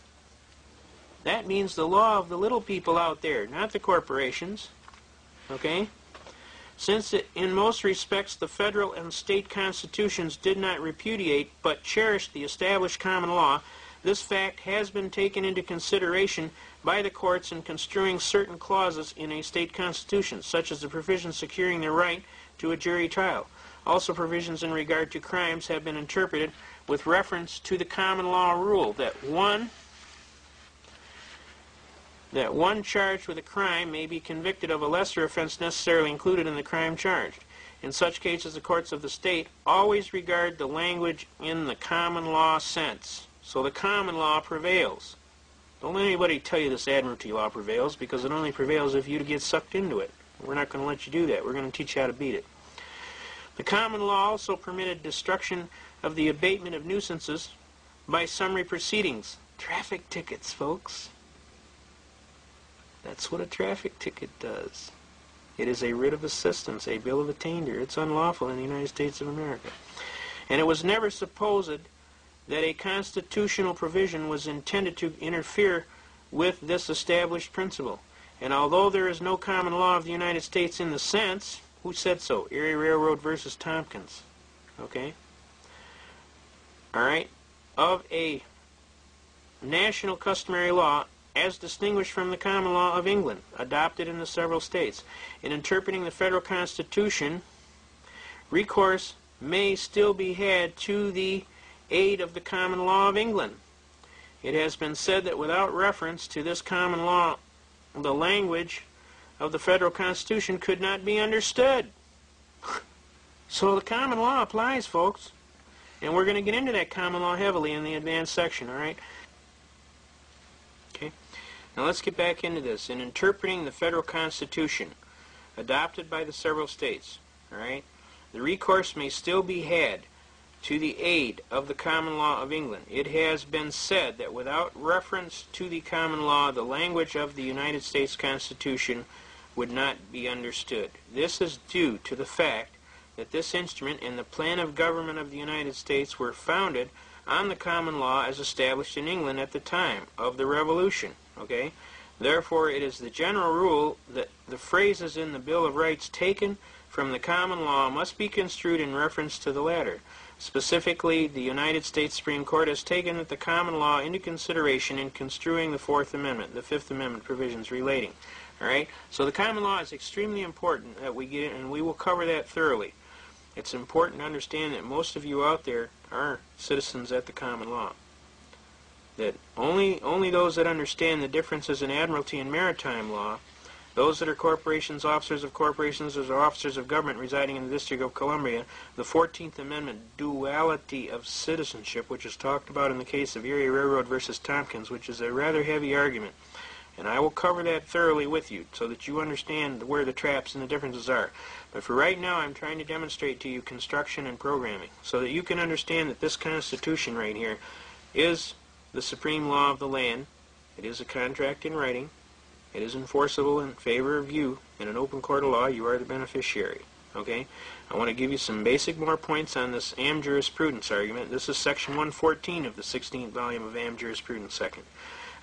That means the law of the little people out there, not the corporations. Okay? Since in most respects the federal and state constitutions did not repudiate but cherished the established common law, this fact has been taken into consideration by the courts in construing certain clauses in a state constitution, such as the provisions securing the right to a jury trial. Also, provisions in regard to crimes have been interpreted with reference to the common law rule that one charged with a crime may be convicted of a lesser offense necessarily included in the crime charged. In such cases, the courts of the state always regard the language in the common law sense. So the common law prevails. Don't let anybody tell you this admiralty law prevails, because it only prevails if you get sucked into it. We're not going to let you do that. We're going to teach you how to beat it. The common law also permitted destruction of the abatement of nuisances by summary proceedings. Traffic tickets, folks. That's what a traffic ticket does. It is a writ of assistance, a bill of attainder. It's unlawful in the United States of America. And it was never supposed that a constitutional provision was intended to interfere with this established principle. And although there is no common law of the United States in the sense, who said so? Erie Railroad versus Tompkins. Okay? All right? Of a national customary law, as distinguished from the common law of England, adopted in the several states. In interpreting the federal Constitution, recourse may still be had to the aid of the common law of England. It has been said that without reference to this common law, the language of the federal Constitution could not be understood. So the common law applies, folks. And we're going to get into that common law heavily in the advanced section, all right? Okay. Now let's get back into this. In interpreting the federal Constitution, adopted by the several states, all right, the recourse may still be had to the aid of the common law of England. It has been said that without reference to the common law, the language of the United States Constitution would not be understood. This is due to the fact that this instrument and the plan of government of the United States were founded on the common law as established in England at the time of the Revolution. Okay? Therefore, it is the general rule that the phrases in the Bill of Rights taken from the common law must be construed in reference to the latter. Specifically, the United States Supreme Court has taken the common law into consideration in construing the Fourth Amendment, the Fifth Amendment provisions relating. All right? So the common law is extremely important that we get, and we will cover that thoroughly. It's important to understand that most of you out there are citizens at the common law. That only those that understand the differences in admiralty and maritime law, those that are corporations, officers of corporations, or officers of government residing in the District of Columbia, the 14th Amendment duality of citizenship, which is talked about in the case of Erie Railroad versus Tompkins, which is a rather heavy argument. And I will cover that thoroughly with you so that you understand where the traps and the differences are. But for right now, I'm trying to demonstrate to you construction and programming so that you can understand that this Constitution right here is the supreme law of the land. It is a contract in writing. It is enforceable in favor of you. In an open court of law, you are the beneficiary. Okay? I want to give you some basic more points on this Am Jurisprudence argument. This is Section 114 of the 16th volume of Am Jurisprudence Second.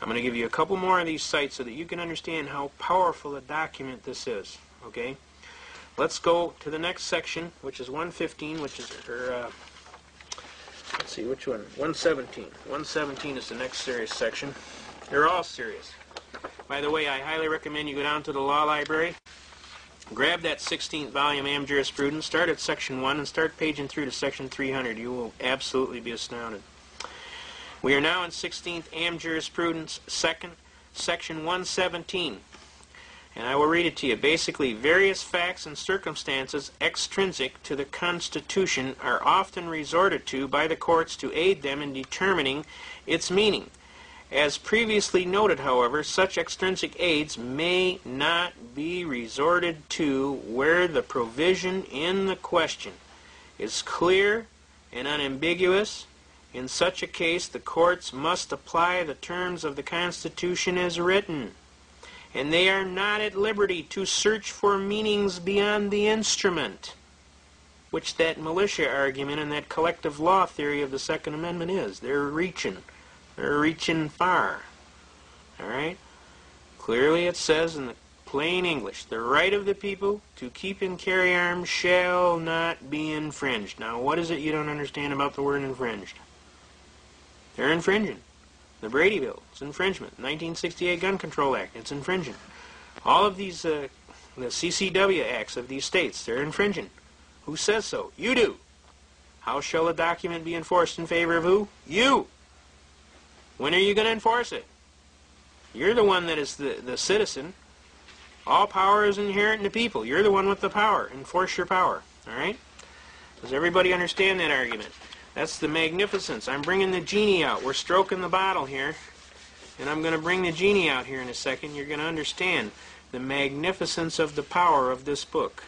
I'm going to give you a couple more of these sites so that you can understand how powerful a document this is. Okay? Let's go to the next section, which is 115, which is, let's see, which one? 117. 117 is the next serious section. They're all serious. By the way, I highly recommend you go down to the law library, grab that 16th volume Am Jurisprudence, start at Section 1, and start paging through to Section 300. You will absolutely be astounded. We are now in 16th Am Jurisprudence, Section 117. And I will read it to you. Basically, various facts and circumstances extrinsic to the Constitution are often resorted to by the courts to aid them in determining its meaning. As previously noted, however, such extrinsic aids may not be resorted to where the provision in the question is clear and unambiguous. In such a case, the courts must apply the terms of the Constitution as written, and they are not at liberty to search for meanings beyond the instrument, which that militia argument and that collective law theory of the Second Amendment is. They're reaching far. All right? Clearly it says in the plain English, the right of the people to keep and carry arms shall not be infringed. Now, what is it you don't understand about the word infringed? They're infringing. The Brady Bill, it's infringement. 1968 Gun Control Act, it's infringing. All of these, the CCW acts of these states, they're infringing. Who says so? You do. How shall a document be enforced in favor of who? You. When are you going to enforce it? You're the one that is the citizen. All power is inherent in the people. You're the one with the power. Enforce your power. All right? Does everybody understand that argument? That's the magnificence. I'm bringing the genie out. We're stroking the bottle here. And I'm going to bring the genie out here in a second. You're going to understand the magnificence of the power of this book.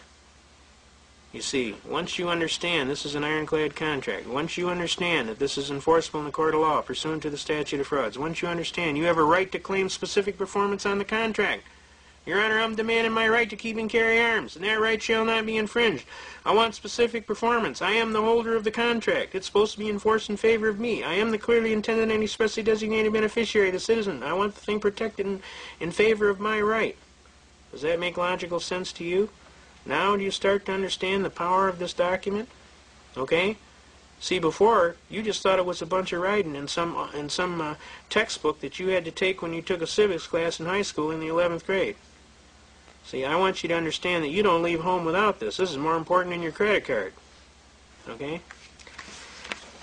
You see, once you understand this is an ironclad contract, once you understand that this is enforceable in the court of law pursuant to the statute of frauds, once you understand you have a right to claim specific performance on the contract. Your Honor, I'm demanding my right to keep and carry arms, and that right shall not be infringed. I want specific performance. I am the holder of the contract. It's supposed to be enforced in favor of me. I am the clearly intended and expressly designated beneficiary, the citizen. I want the thing protected in favor of my right. Does that make logical sense to you? Now do you start to understand the power of this document? Okay? See, before, you just thought it was a bunch of writing in some textbook that you had to take when you took a civics class in high school in the 11th grade. See, I want you to understand that you don't leave home without this. This is more important than your credit card. Okay?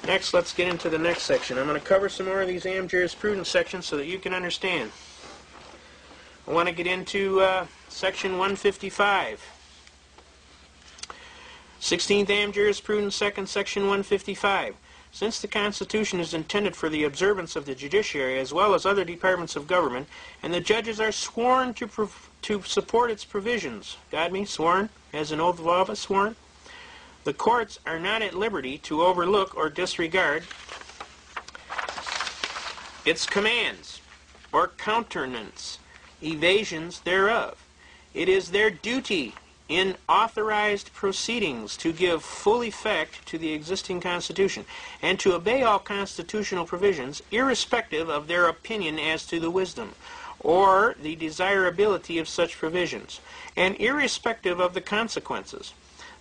Next, let's get into the next section. I'm going to cover some more of these AM jurisprudence sections so that you can understand. I want to get into section 155. 16th AM jurisprudence, section 155. Since the Constitution is intended for the observance of the judiciary as well as other departments of government, and the judges are sworn to support its provisions, got me? Sworn? As an oath of office, sworn? The courts are not at liberty to overlook or disregard its commands or countenance evasions thereof. It is their duty in authorized proceedings to give full effect to the existing Constitution and to obey all constitutional provisions, irrespective of their opinion as to the wisdom or the desirability of such provisions, and irrespective of the consequences.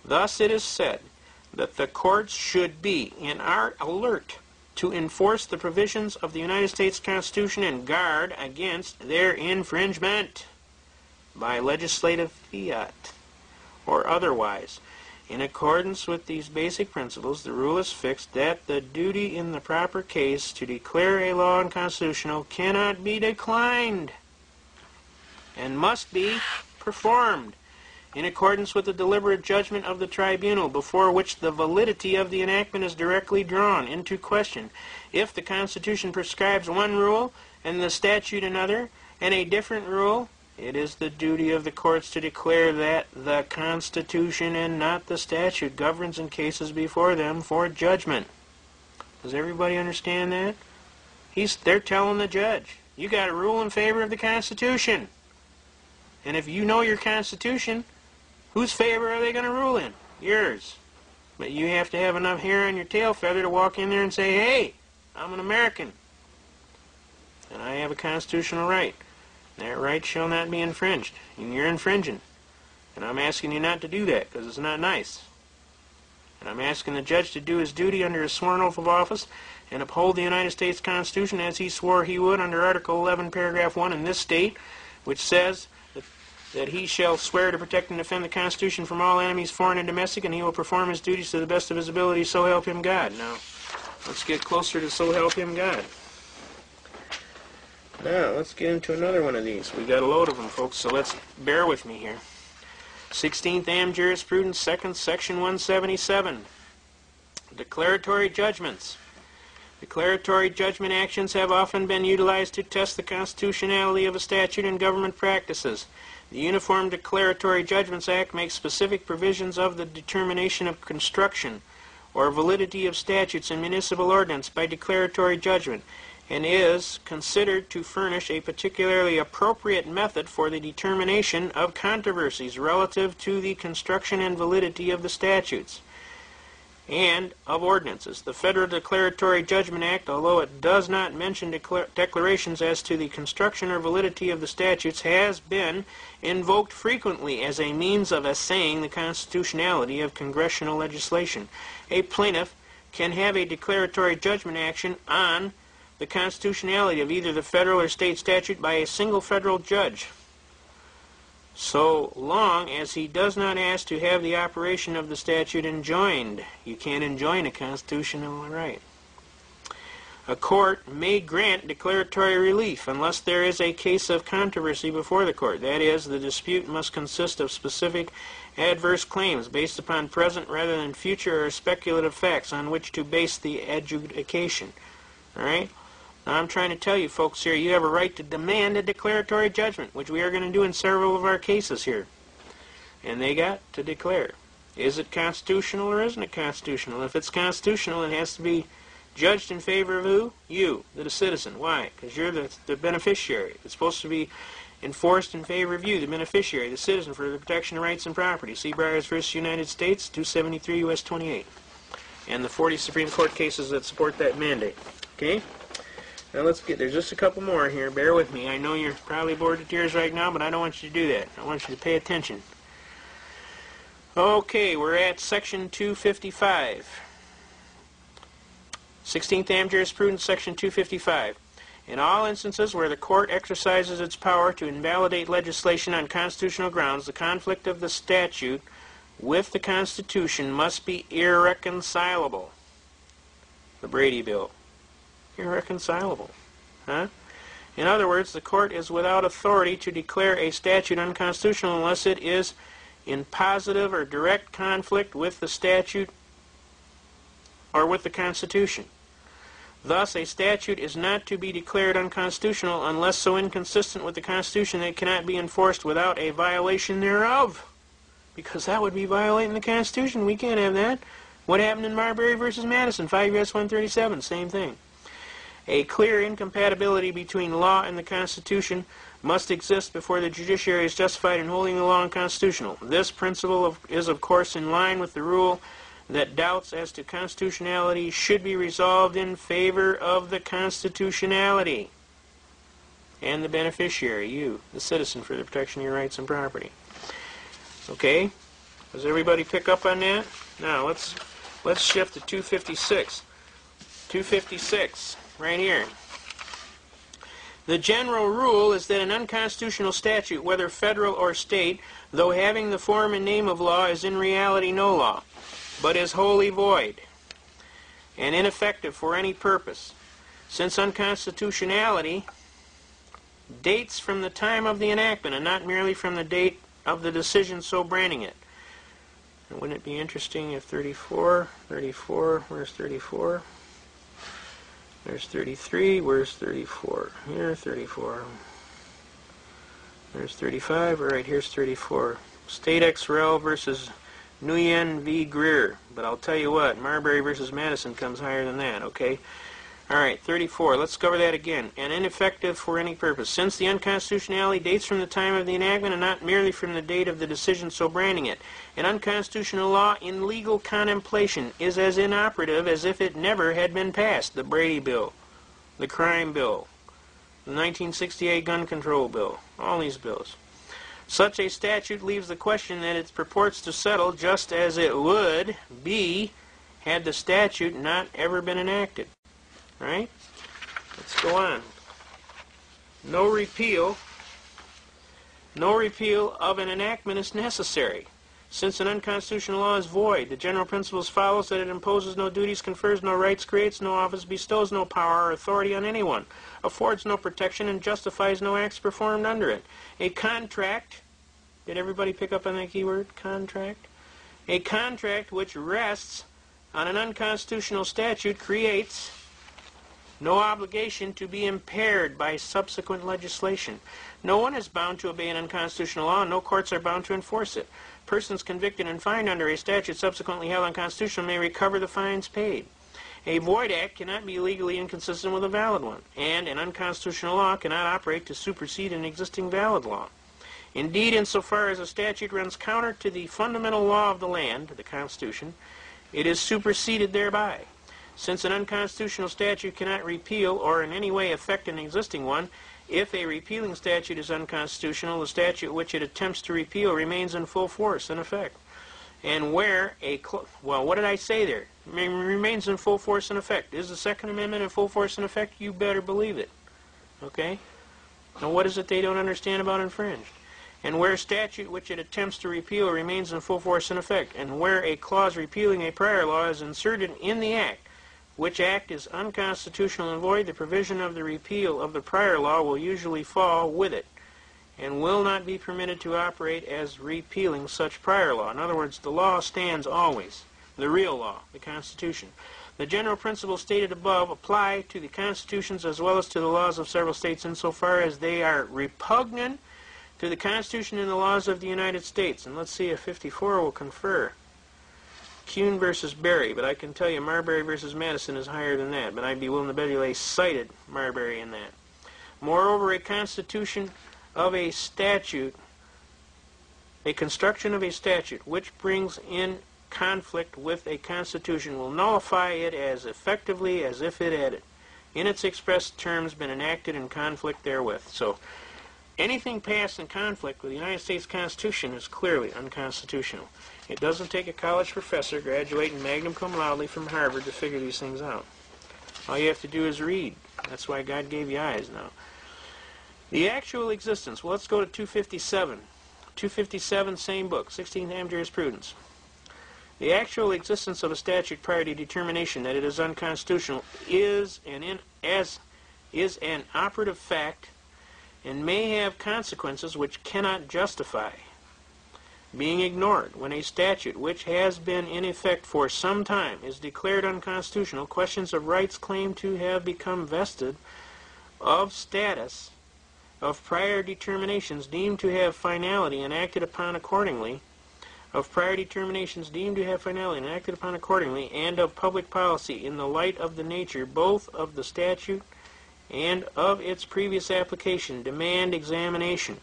Thus it is said that the courts should be and are alert to enforce the provisions of the United States Constitution and guard against their infringement by legislative fiat or otherwise. In accordance with these basic principles, the rule is fixed that the duty in the proper case to declare a law unconstitutional cannot be declined and must be performed in accordance with the deliberate judgment of the tribunal before which the validity of the enactment is directly drawn into question. If the Constitution prescribes one rule and the statute another, and a different rule, it is the duty of the courts to declare that the Constitution and not the statute governs in cases before them for judgment. Does everybody understand that? They're telling the judge, you got to rule in favor of the Constitution. And if you know your Constitution, whose favor are they going to rule in? Yours. But you have to have enough hair on your tail feather to walk in there and say, hey, I'm an American, and I have a constitutional right. That right shall not be infringed, and you're infringing. And I'm asking you not to do that, because it's not nice. And I'm asking the judge to do his duty under his sworn oath of office and uphold the United States Constitution as he swore he would under Article 11, Paragraph 1 in this state, which says that he shall swear to protect and defend the Constitution from all enemies, foreign and domestic, and he will perform his duties to the best of his ability, so help him God. Now, let's get closer to so help him God. Now, let's get into another one of these. We got a load of them, folks, so let's bear with me here. 16th AM Jurisprudence, section 177. Declaratory judgments. Declaratory judgment actions have often been utilized to test the constitutionality of a statute and government practices. The Uniform Declaratory Judgments Act makes specific provisions of the determination of construction or validity of statutes and municipal ordinance by declaratory judgment, and is considered to furnish a particularly appropriate method for the determination of controversies relative to the construction and validity of the statutes and of ordinances. The Federal Declaratory Judgment Act, although it does not mention declarations as to the construction or validity of the statutes, has been invoked frequently as a means of assaying the constitutionality of congressional legislation. A plaintiff can have a declaratory judgment action on the constitutionality of either the federal or state statute by a single federal judge, so long as he does not ask to have the operation of the statute enjoined. You can't enjoin a constitutional right. A court may grant declaratory relief unless there is a case of controversy before the court. That is, the dispute must consist of specific adverse claims based upon present rather than future or speculative facts on which to base the adjudication. All right? Now, I'm trying to tell you folks here, you have a right to demand a declaratory judgment, which we are going to do in several of our cases here. And they got to declare. Is it constitutional or isn't it constitutional? If it's constitutional, it has to be judged in favor of who? You, the citizen. Why? Because you're the beneficiary. It's supposed to be enforced in favor of you, the beneficiary, the citizen, for the protection of rights and property. See Byers v. United States, 273 U.S. 28. And the 40 Supreme Court cases that support that mandate. Okay? Now there's just a couple more here. Bear with me. I know you're probably bored to tears right now, but I don't want you to do that. I want you to pay attention. Okay, we're at section 255. 16th Am Jurisprudence, Section 255. In all instances where the court exercises its power to invalidate legislation on constitutional grounds, the conflict of the statute with the Constitution must be irreconcilable. The Brady Bill. Irreconcilable. Huh? In other words, the court is without authority to declare a statute unconstitutional unless it is in positive or direct conflict with the statute or with the Constitution. Thus, a statute is not to be declared unconstitutional unless so inconsistent with the Constitution that it cannot be enforced without a violation thereof. Because that would be violating the Constitution. We can't have that. What happened in Marbury v. Madison, 5 U.S. 137, same thing. A clear incompatibility between law and the Constitution must exist before the judiciary is justified in holding the law unconstitutional. This principle is, of course, in line with the rule that doubts as to constitutionality should be resolved in favor of the constitutionality and the beneficiary, you, the citizen, for the protection of your rights and property. Okay? Does everybody pick up on that? Now, let's shift to 256. 256, right here. The general rule is that an unconstitutional statute, whether federal or state, though having the form and name of law, is in reality no law, but is wholly void and ineffective for any purpose, since unconstitutionality dates from the time of the enactment and not merely from the date of the decision so branding it. And wouldn't it be interesting if 34, where's 34? There's 33, where's 34? Here, 34. There's 35, all right, here's 34. State ex rel versus Nguyen v. Greer. But I'll tell you what, Marbury versus Madison comes higher than that, okay? All right, 34. Let's cover that again. And ineffective for any purpose. Since the unconstitutionality dates from the time of the enactment and not merely from the date of the decision so branding it, an unconstitutional law in legal contemplation is as inoperative as if it never had been passed. The Brady Bill, the Crime Bill, the 1968 Gun Control Bill, all these bills. Such a statute leaves the question that it purports to settle just as it would be had the statute not ever been enacted. Right? Let's go on. No repeal of an enactment is necessary. Since an unconstitutional law is void, the general principle follows that it imposes no duties, confers no rights, creates no office, bestows no power or authority on anyone, affords no protection, and justifies no acts performed under it. A contract, did everybody pick up on that keyword? Contract? A contract which rests on an unconstitutional statute creates no obligation to be impaired by subsequent legislation. No one is bound to obey an unconstitutional law, and no courts are bound to enforce it. Persons convicted and fined under a statute subsequently held unconstitutional may recover the fines paid. A void act cannot be legally inconsistent with a valid one, and an unconstitutional law cannot operate to supersede an existing valid law. Indeed, insofar as a statute runs counter to the fundamental law of the land, the Constitution, it is superseded thereby. Since an unconstitutional statute cannot repeal or in any way affect an existing one, if a repealing statute is unconstitutional, the statute which it attempts to repeal remains in full force and effect. And where a... well, what did I say there? Remains in full force and effect. Is the Second Amendment in full force and effect? You better believe it. Okay? Now, what is it they don't understand about infringed? And where a statute which it attempts to repeal remains in full force and effect, and where a clause repealing a prior law is inserted in the act, which act is unconstitutional and void, the provision of the repeal of the prior law will usually fall with it, and will not be permitted to operate as repealing such prior law. In other words, the law stands always. The real law, the Constitution. The general principles stated above apply to the constitutions as well as to the laws of several states insofar as they are repugnant to the Constitution and the laws of the United States. And let's see if 54 will confer. Kuhn versus Berry, but I can tell you Marbury versus Madison is higher than that, but I'd be willing to bet you they cited Marbury in that. Moreover, a constitution of a statute, a construction of a statute which brings in conflict with a constitution will nullify it as effectively as if it had, in its expressed terms, been enacted in conflict therewith. So, anything passed in conflict with the United States Constitution is clearly unconstitutional. It doesn't take a college professor graduating magna cum laude from Harvard to figure these things out. All you have to do is read. That's why God gave you eyes now. The actual existence. Well, let's go to 257. 257, same book, 16th Am Jurisprudence. The actual existence of a statute prior to determination that it is unconstitutional is an operative fact and may have consequences which cannot justify being ignored. When a statute which has been in effect for some time is declared unconstitutional, questions of rights claimed to have become vested, of status, of prior determinations deemed to have finality and acted upon accordingly, of prior determinations deemed to have finality and acted upon accordingly, and of public policy in the light of the nature both of the statute and of its previous application, demand examination.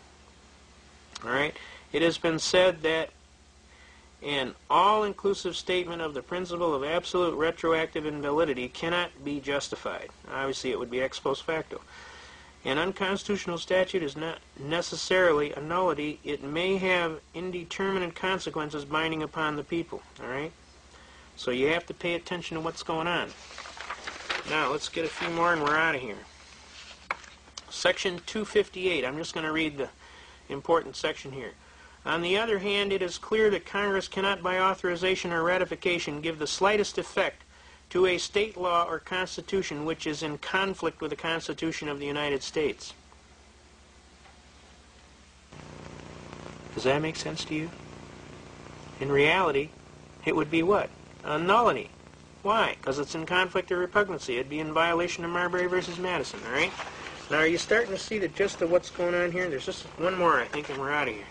All right? It has been said that an all-inclusive statement of the principle of absolute retroactive invalidity cannot be justified. Obviously, it would be ex post facto. An unconstitutional statute is not necessarily a nullity. It may have indeterminate consequences binding upon the people. All right? So you have to pay attention to what's going on. Now, let's get a few more and we're out of here. Section 258. I'm just going to read the important section here. On the other hand, it is clear that Congress cannot, by authorization or ratification, give the slightest effect to a state law or constitution which is in conflict with the Constitution of the United States. Does that make sense to you? In reality, it would be what? A nullity. Why? Because it's in conflict or repugnancy. It'd be in violation of Marbury versus Madison, all right? Now, are you starting to see the gist of what's going on here? There's just one more, I think, and we're out of here.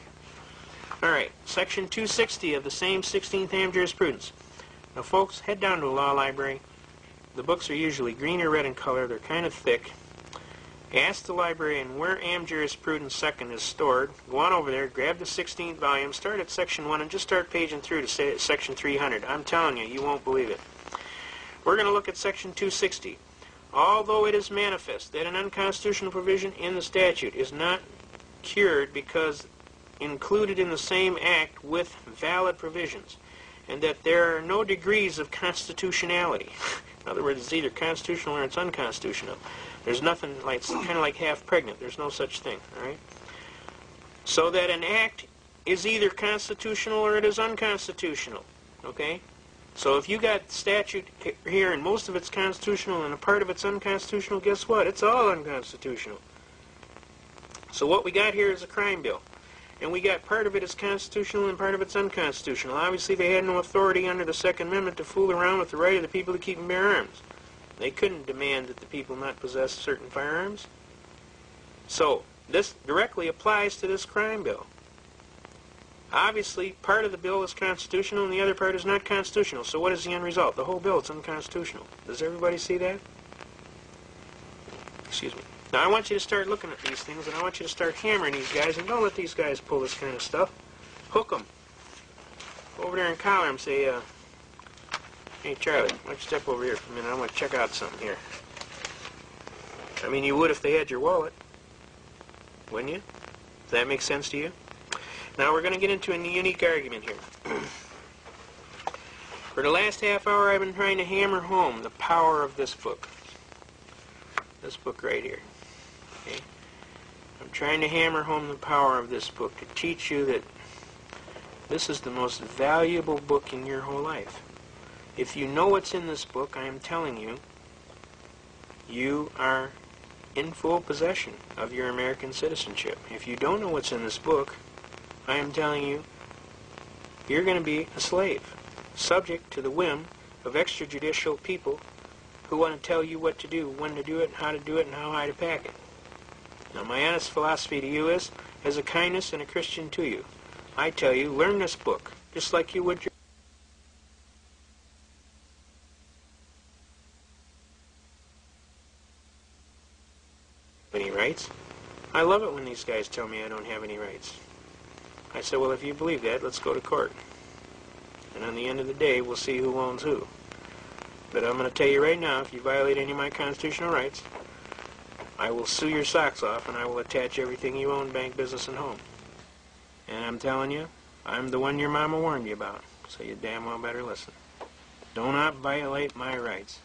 All right, Section 260 of the same 16th Am Jurisprudence. Now, folks, head down to a law library. The books are usually green or red in color. They're kind of thick. Ask the librarian where Am Jurisprudence 2nd is stored. Go on over there, grab the 16th volume, start at Section 1, and just start paging through to Section 300. I'm telling you, you won't believe it. We're going to look at Section 260. Although it is manifest that an unconstitutional provision in the statute is not cured because included in the same act with valid provisions, and that there are no degrees of constitutionality. In other words, it's either constitutional or it's unconstitutional. There's nothing like, it's kind of like half pregnant. There's no such thing, all right? So that an act is either constitutional or it is unconstitutional, okay? So if you got statute here and most of it's constitutional and a part of it's unconstitutional, guess what? It's all unconstitutional. So what we got here is a crime bill. And we got part of it is constitutional and part of it's unconstitutional. Obviously, they had no authority under the Second Amendment to fool around with the right of the people to keep and bear arms. They couldn't demand that the people not possess certain firearms. So, this directly applies to this crime bill. Obviously, part of the bill is constitutional and the other part is not constitutional. So what is the end result? The whole bill is unconstitutional. Does everybody see that? Excuse me. Now, I want you to start looking at these things, and I want you to start hammering these guys, and don't let these guys pull this kind of stuff. Hook them. Go over there and collar them. Say, hey, Charlie, why don't you step over here for a minute? I want to check out something here. I mean, you would if they had your wallet. Wouldn't you? Does that make sense to you? Now, we're going to get into a unique argument here. For the last half hour, I've been trying to hammer home the power of this book. This book right here. Okay? I'm trying to hammer home the power of this book to teach you that this is the most valuable book in your whole life. If you know what's in this book, I am telling you, you are in full possession of your American citizenship. If you don't know what's in this book, I am telling you, you're going to be a slave, subject to the whim of extrajudicial people who want to tell you what to do, when to do it, how to do it, and how high to pack it. Now, my honest philosophy to you is, as a kindness and a Christian to you, I tell you, learn this book, just like you would your... Any rights? I love it when these guys tell me I don't have any rights. I said, well, if you believe that, let's go to court. And on the end of the day, we'll see who owns who. But I'm going to tell you right now, if you violate any of my constitutional rights, I will sue your socks off and I will attach everything you own, bank, business, and home. And I'm telling you, I'm the one your mama warned you about. So you damn well better listen. Do not violate my rights.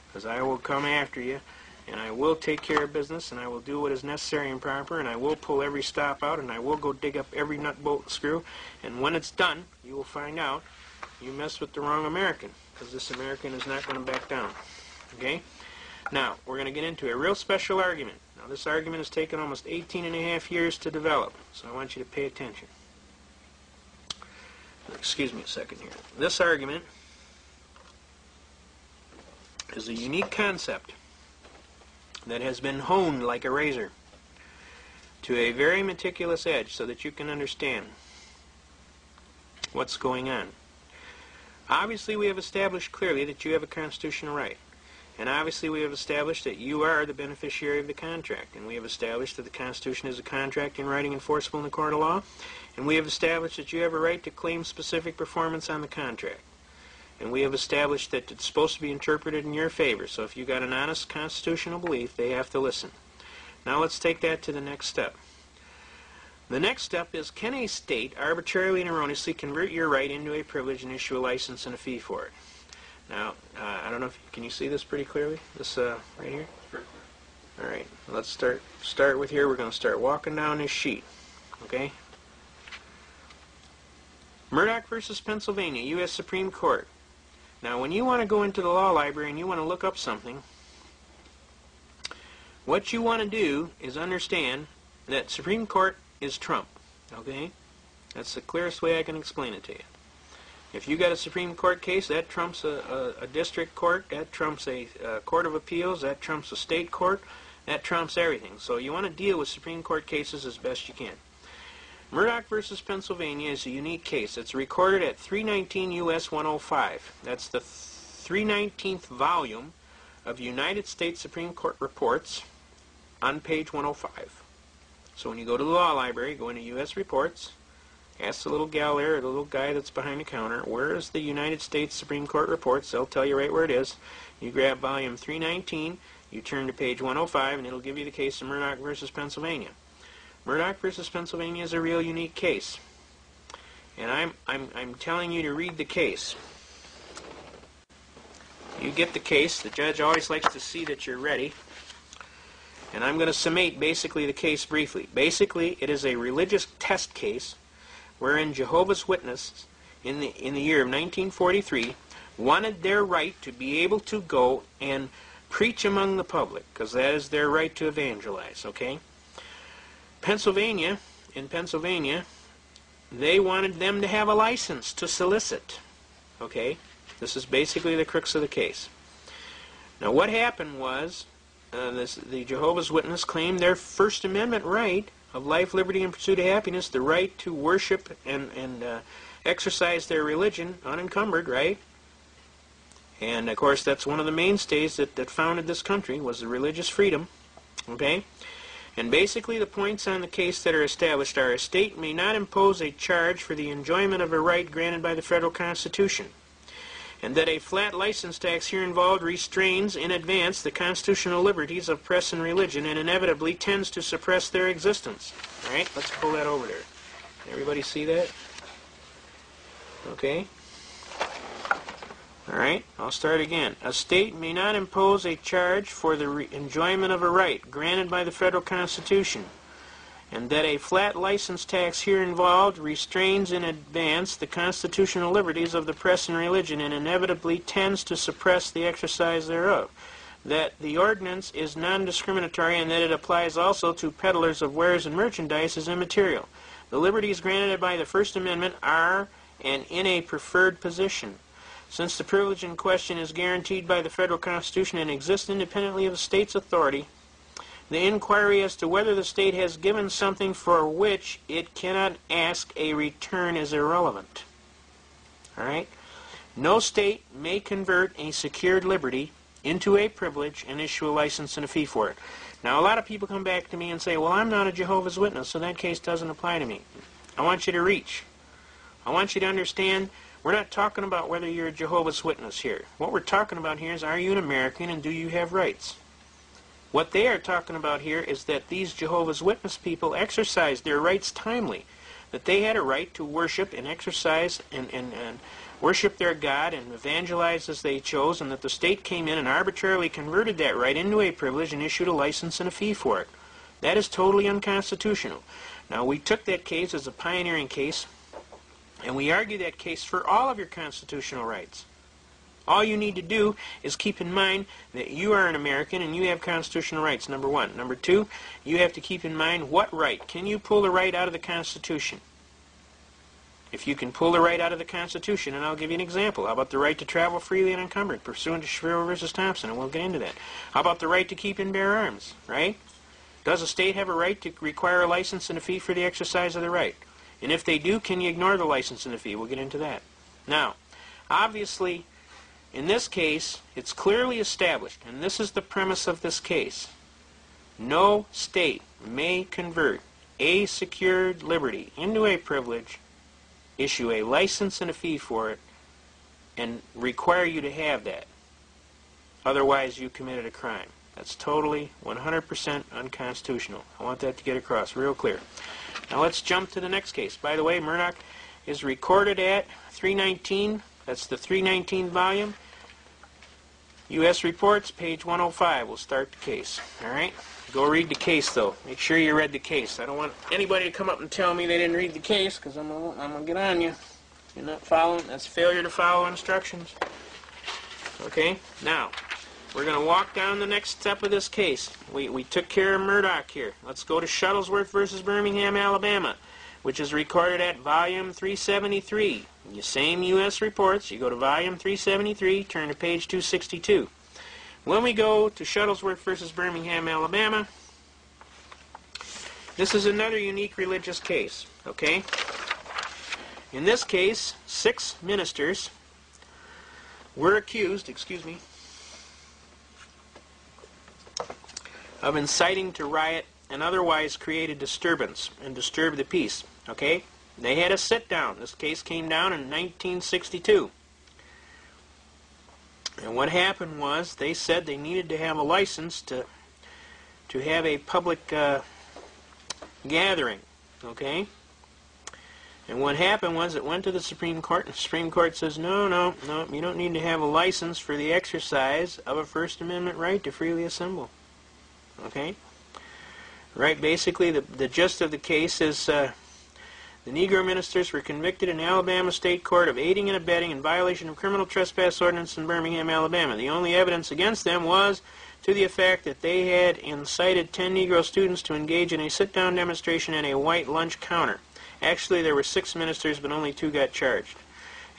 because I will come after you, and I will take care of business, and I will do what is necessary and proper, and I will pull every stop out, and I will go dig up every nut, bolt, and screw, and when it's done, you will find out you messed with the wrong American, because this American is not going to back down. Okay? Now, we're going to get into a real special argument. Now, this argument has taken almost 18 and a half years to develop, so I want you to pay attention. Excuse me a second here. This argument is a unique concept that has been honed like a razor to a very meticulous edge so that you can understand what's going on. Obviously, we have established clearly that you have a constitutional right. And obviously, we have established that you are the beneficiary of the contract. And we have established that the Constitution is a contract in writing enforceable in the court of law. And we have established that you have a right to claim specific performance on the contract. And we have established that it's supposed to be interpreted in your favor. So if you've got an honest constitutional belief, they have to listen. Now let's take that to the next step. The next step is, can a state arbitrarily and erroneously convert your right into a privilege and issue a license and a fee for it? Now, I don't know if can you see this pretty clearly? This right here. All right. Let's start with here. We're going to start walking down this sheet. Okay. Murdoch versus Pennsylvania, U.S. Supreme Court. Now, when you want to go into the law library and you want to look up something, what you want to do is understand that Supreme Court is Trump. Okay. That's the clearest way I can explain it to you. If you got a Supreme Court case, that trumps a district court, that trumps a court of appeals, that trumps a state court, that trumps everything. So you want to deal with Supreme Court cases as best you can. Murdoch versus Pennsylvania is a unique case. It's recorded at 319 U.S. 105. That's the 319th volume of United States Supreme Court Reports on page 105. So when you go to the law library, go into U.S. Reports, ask the little gal there, or the little guy that's behind the counter, where is the United States Supreme Court Reports? They'll tell you right where it is. You grab volume 319, you turn to page 105, and it'll give you the case of Murdoch versus Pennsylvania. Murdoch versus Pennsylvania is a real unique case. And I'm telling you to read the case. You get the case. The judge always likes to see that you're ready. And I'm going to summate basically the case briefly. Basically, it is a religious test case wherein Jehovah's Witnesses in the year of 1943 wanted their right to be able to go and preach among the public, because that is their right to evangelize, okay? In Pennsylvania, they wanted them to have a license to solicit, okay? This is basically the crux of the case. Now what happened was, the Jehovah's Witnesses claimed their First Amendment right of life, liberty, and pursuit of happiness, the right to worship and exercise their religion unencumbered, right? And, of course, that's one of the mainstays that founded this country, was the religious freedom, okay? And basically the points on the case that are established are, a state may not impose a charge for the enjoyment of a right granted by the federal Constitution, and that a flat license tax here involved restrains in advance the constitutional liberties of press and religion and inevitably tends to suppress their existence. All right, let's pull that over there. Everybody see that? Okay. All right, I'll start again. A state may not impose a charge for the enjoyment of a right granted by the federal Constitution, and that a flat license tax here involved restrains in advance the constitutional liberties of the press and religion and inevitably tends to suppress the exercise thereof. That the ordinance is non-discriminatory and that it applies also to peddlers of wares and merchandise is immaterial. The liberties granted by the First Amendment are and in a preferred position. Since the privilege in question is guaranteed by the federal Constitution and exists independently of the state's authority, the inquiry as to whether the state has given something for which it cannot ask a return is irrelevant. All right? No state may convert a secured liberty into a privilege and issue a license and a fee for it. Now, a lot of people come back to me and say, well, I'm not a Jehovah's Witness, so that case doesn't apply to me. I want you to reach. I want you to understand, we're not talking about whether you're a Jehovah's Witness here. What we're talking about here is, are you an American and do you have rights? What they are talking about here is that these Jehovah's Witness people exercise their rights timely. that they had a right to worship and exercise and worship their God and evangelize as they chose, and that the state came in and arbitrarily converted that right into a privilege and issued a license and a fee for it. That is totally unconstitutional. Now, we took that case as a pioneering case, and we argue that case for all of your constitutional rights. All you need to do is keep in mind that you are an American and you have constitutional rights, number one. Number two, you have to keep in mind what right. Can you pull the right out of the Constitution? If you can pull the right out of the Constitution, and I'll give you an example. How about the right to travel freely and unencumbered, pursuant to Shapiro versus Thompson, and we'll get into that. How about the right to keep and bear arms, right? Does a state have a right to require a license and a fee for the exercise of the right? And if they do, can you ignore the license and the fee? We'll get into that. Now, obviously, in this case, it's clearly established, and this is the premise of this case. No state may convert a secured liberty into a privilege, issue a license and a fee for it, and require you to have that. Otherwise, you committed a crime. That's totally 100% unconstitutional. I want that to get across real clear. Now let's jump to the next case. By the way, Murdoch is recorded at 319. That's the 319 volume. U.S. Reports, page 105. We'll start the case. All right? Go read the case, though. Make sure you read the case. I don't want anybody to come up and tell me they didn't read the case, because I'm gonna get on you. You're not following. That's failure to follow instructions. Okay? Now, we're going to walk down the next step of this case. We took care of Murdoch here. Let's go to Shuttlesworth versus Birmingham, Alabama, which is recorded at volume 373. The same U.S. Reports. You go to volume 373, turn to page 262. When we go to Shuttlesworth versus Birmingham, Alabama, this is another unique religious case, okay? In this case, 6 ministers were accused, of inciting to riot and otherwise create a disturbance and disturb the peace, okay? They had a sit-down. This case came down in 1962. And what happened was they said they needed to have a license to have a public gathering, okay? And what happened was it went to the Supreme Court, and the Supreme Court says, no, you don't need to have a license for the exercise of a First Amendment right to freely assemble, okay? Right, basically the gist of the case is the Negro ministers were convicted in Alabama State Court of aiding and abetting in violation of criminal trespass ordinance in Birmingham, Alabama. The only evidence against them was to the effect that they had incited 10 Negro students to engage in a sit-down demonstration at a white lunch counter. Actually, there were 6 ministers, but only 2 got charged,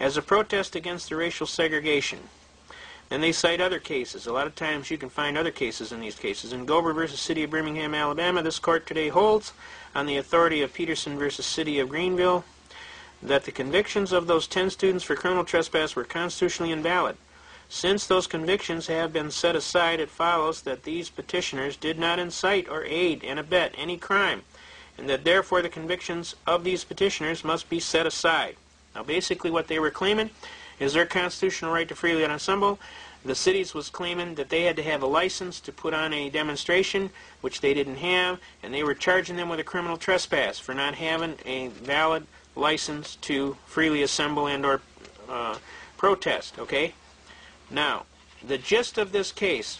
as a protest against the racial segregation. Then they cite other cases. A lot of times you can find other cases in these cases. In Gober versus City of Birmingham, Alabama, this court today holds, on the authority of Peterson versus City of Greenville, that the convictions of those 10 students for criminal trespass were constitutionally invalid. Since those convictions have been set aside, it follows that these petitioners did not incite or aid and abet any crime, and that therefore the convictions of these petitioners must be set aside. Now basically what they were claiming is their constitutional right to freely assemble. The cities was claiming that they had to have a license to put on a demonstration, which they didn't have, and they were charging them with a criminal trespass for not having a valid license to freely assemble and or protest, okay? Now, the gist of this case,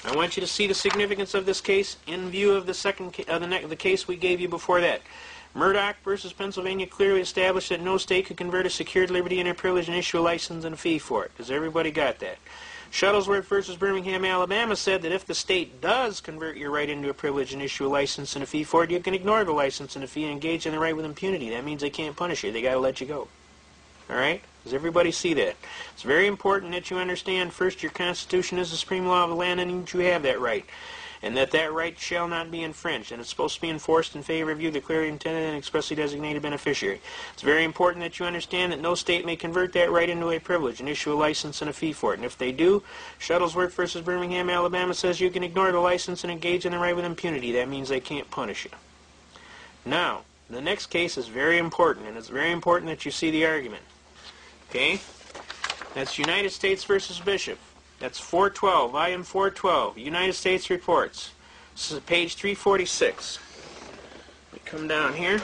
I want you to see the significance of this case in view of the case we gave you before that. Murdoch versus Pennsylvania clearly established that no state could convert a secured liberty into a privilege and issue a license and a fee for it. Has everybody got that? Shuttlesworth versus Birmingham, Alabama said that if the state does convert your right into a privilege and issue a license and a fee for it, you can ignore the license and the fee and engage in the right with impunity. That means they can't punish you. They got to let you go. All right? Does everybody see that? It's very important that you understand, first, your Constitution is the supreme law of the land, and that you have that right, and that right shall not be infringed, and it's supposed to be enforced in favor of you, the clearly intended and expressly designated beneficiary. It's very important that you understand that no state may convert that right into a privilege and issue a license and a fee for it. And if they do, Shuttlesworth versus Birmingham, Alabama says you can ignore the license and engage in the right with impunity. That means they can't punish you. Now, the next case is very important, and it's very important that you see the argument. Okay? That's United States versus Bishop. That's 412, volume 412, United States Reports. This is page 346. Let me come down here.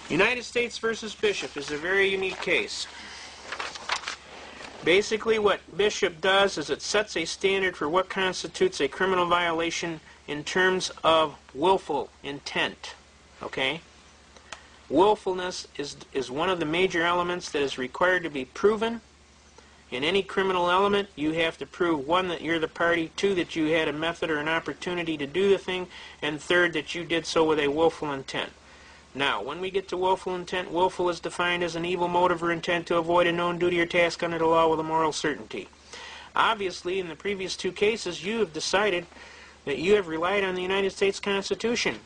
United States versus Bishop is a very unique case. Basically, what Bishop does is it sets a standard for what constitutes a criminal violation in terms of willful intent. Okay? Willfulness is one of the major elements that is required to be proven. In any criminal element, you have to prove, one, that you're the party, two, that you had a method or an opportunity to do the thing, and third, that you did so with a willful intent. Now, when we get to willful intent, willful is defined as an evil motive or intent to avoid a known duty or task under the law with a moral certainty. Obviously, in the previous two cases, you have decided that you have relied on the United States Constitution.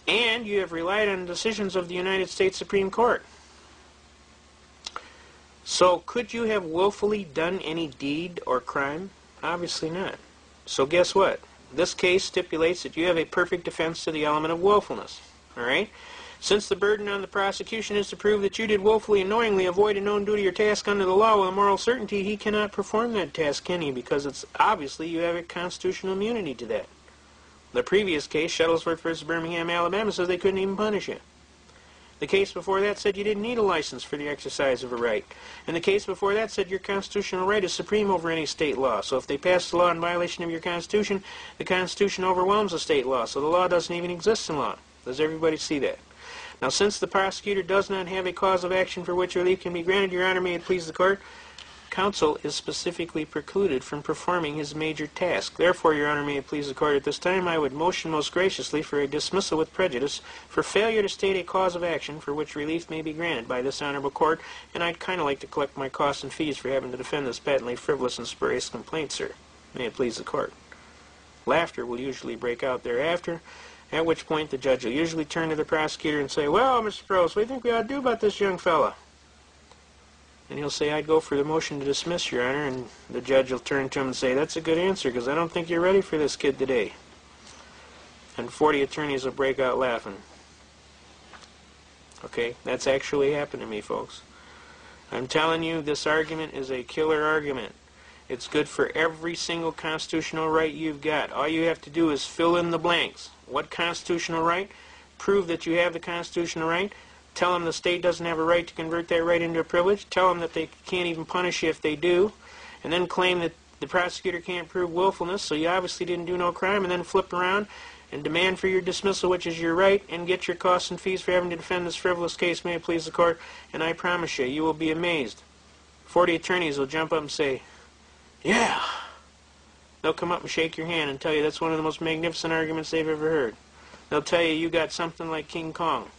And you have relied on decisions of the United States Supreme Court. So, could you have willfully done any deed or crime? Obviously not. So guess what? This case stipulates that you have a perfect defense to the element of willfulness. Alright? Since the burden on the prosecution is to prove that you did willfully and knowingly avoid a known duty or task under the law with a moral certainty, he cannot perform that task, can he? Because it's obviously you have a constitutional immunity to that. The previous case, Shuttlesworth v. Birmingham, Alabama, says they couldn't even punish you. The case before that said you didn't need a license for the exercise of a right. And the case before that said your constitutional right is supreme over any state law. So if they pass a law in violation of your Constitution, the Constitution overwhelms the state law. So the law doesn't even exist in law. Does everybody see that? Now, since the prosecutor does not have a cause of action for which relief can be granted, Your Honor, may it please the Court, counsel is specifically precluded from performing his major task. Therefore, Your Honor, may it please the Court, at this time I would motion most graciously for a dismissal with prejudice for failure to state a cause of action for which relief may be granted by this honorable Court, and I'd kind of like to collect my costs and fees for having to defend this patently frivolous and spurious complaint, sir. May it please the Court. Laughter will usually break out thereafter, at which point the judge will usually turn to the prosecutor and say, "Well, Mr. Probst, what do you think we ought to do about this young fella?" And he'll say, "I'd go for the motion to dismiss, Your Honor," and the judge will turn to him and say, "That's a good answer, because I don't think you're ready for this kid today." And 40 attorneys will break out laughing. Okay, that's actually happened to me, folks. I'm telling you, this argument is a killer argument. It's good for every single constitutional right you've got. All you have to do is fill in the blanks. What constitutional right? Prove that you have the constitutional right. Tell them the state doesn't have a right to convert that right into a privilege. Tell them that they can't even punish you if they do. And then claim that the prosecutor can't prove willfulness, so you obviously didn't do no crime, and then flip around and demand for your dismissal, which is your right, and get your costs and fees for having to defend this frivolous case, may it please the Court. And I promise you, you will be amazed. 40 attorneys will jump up and say, "Yeah." They'll come up and shake your hand and tell you that's one of the most magnificent arguments they've ever heard. They'll tell you you got something like King Kong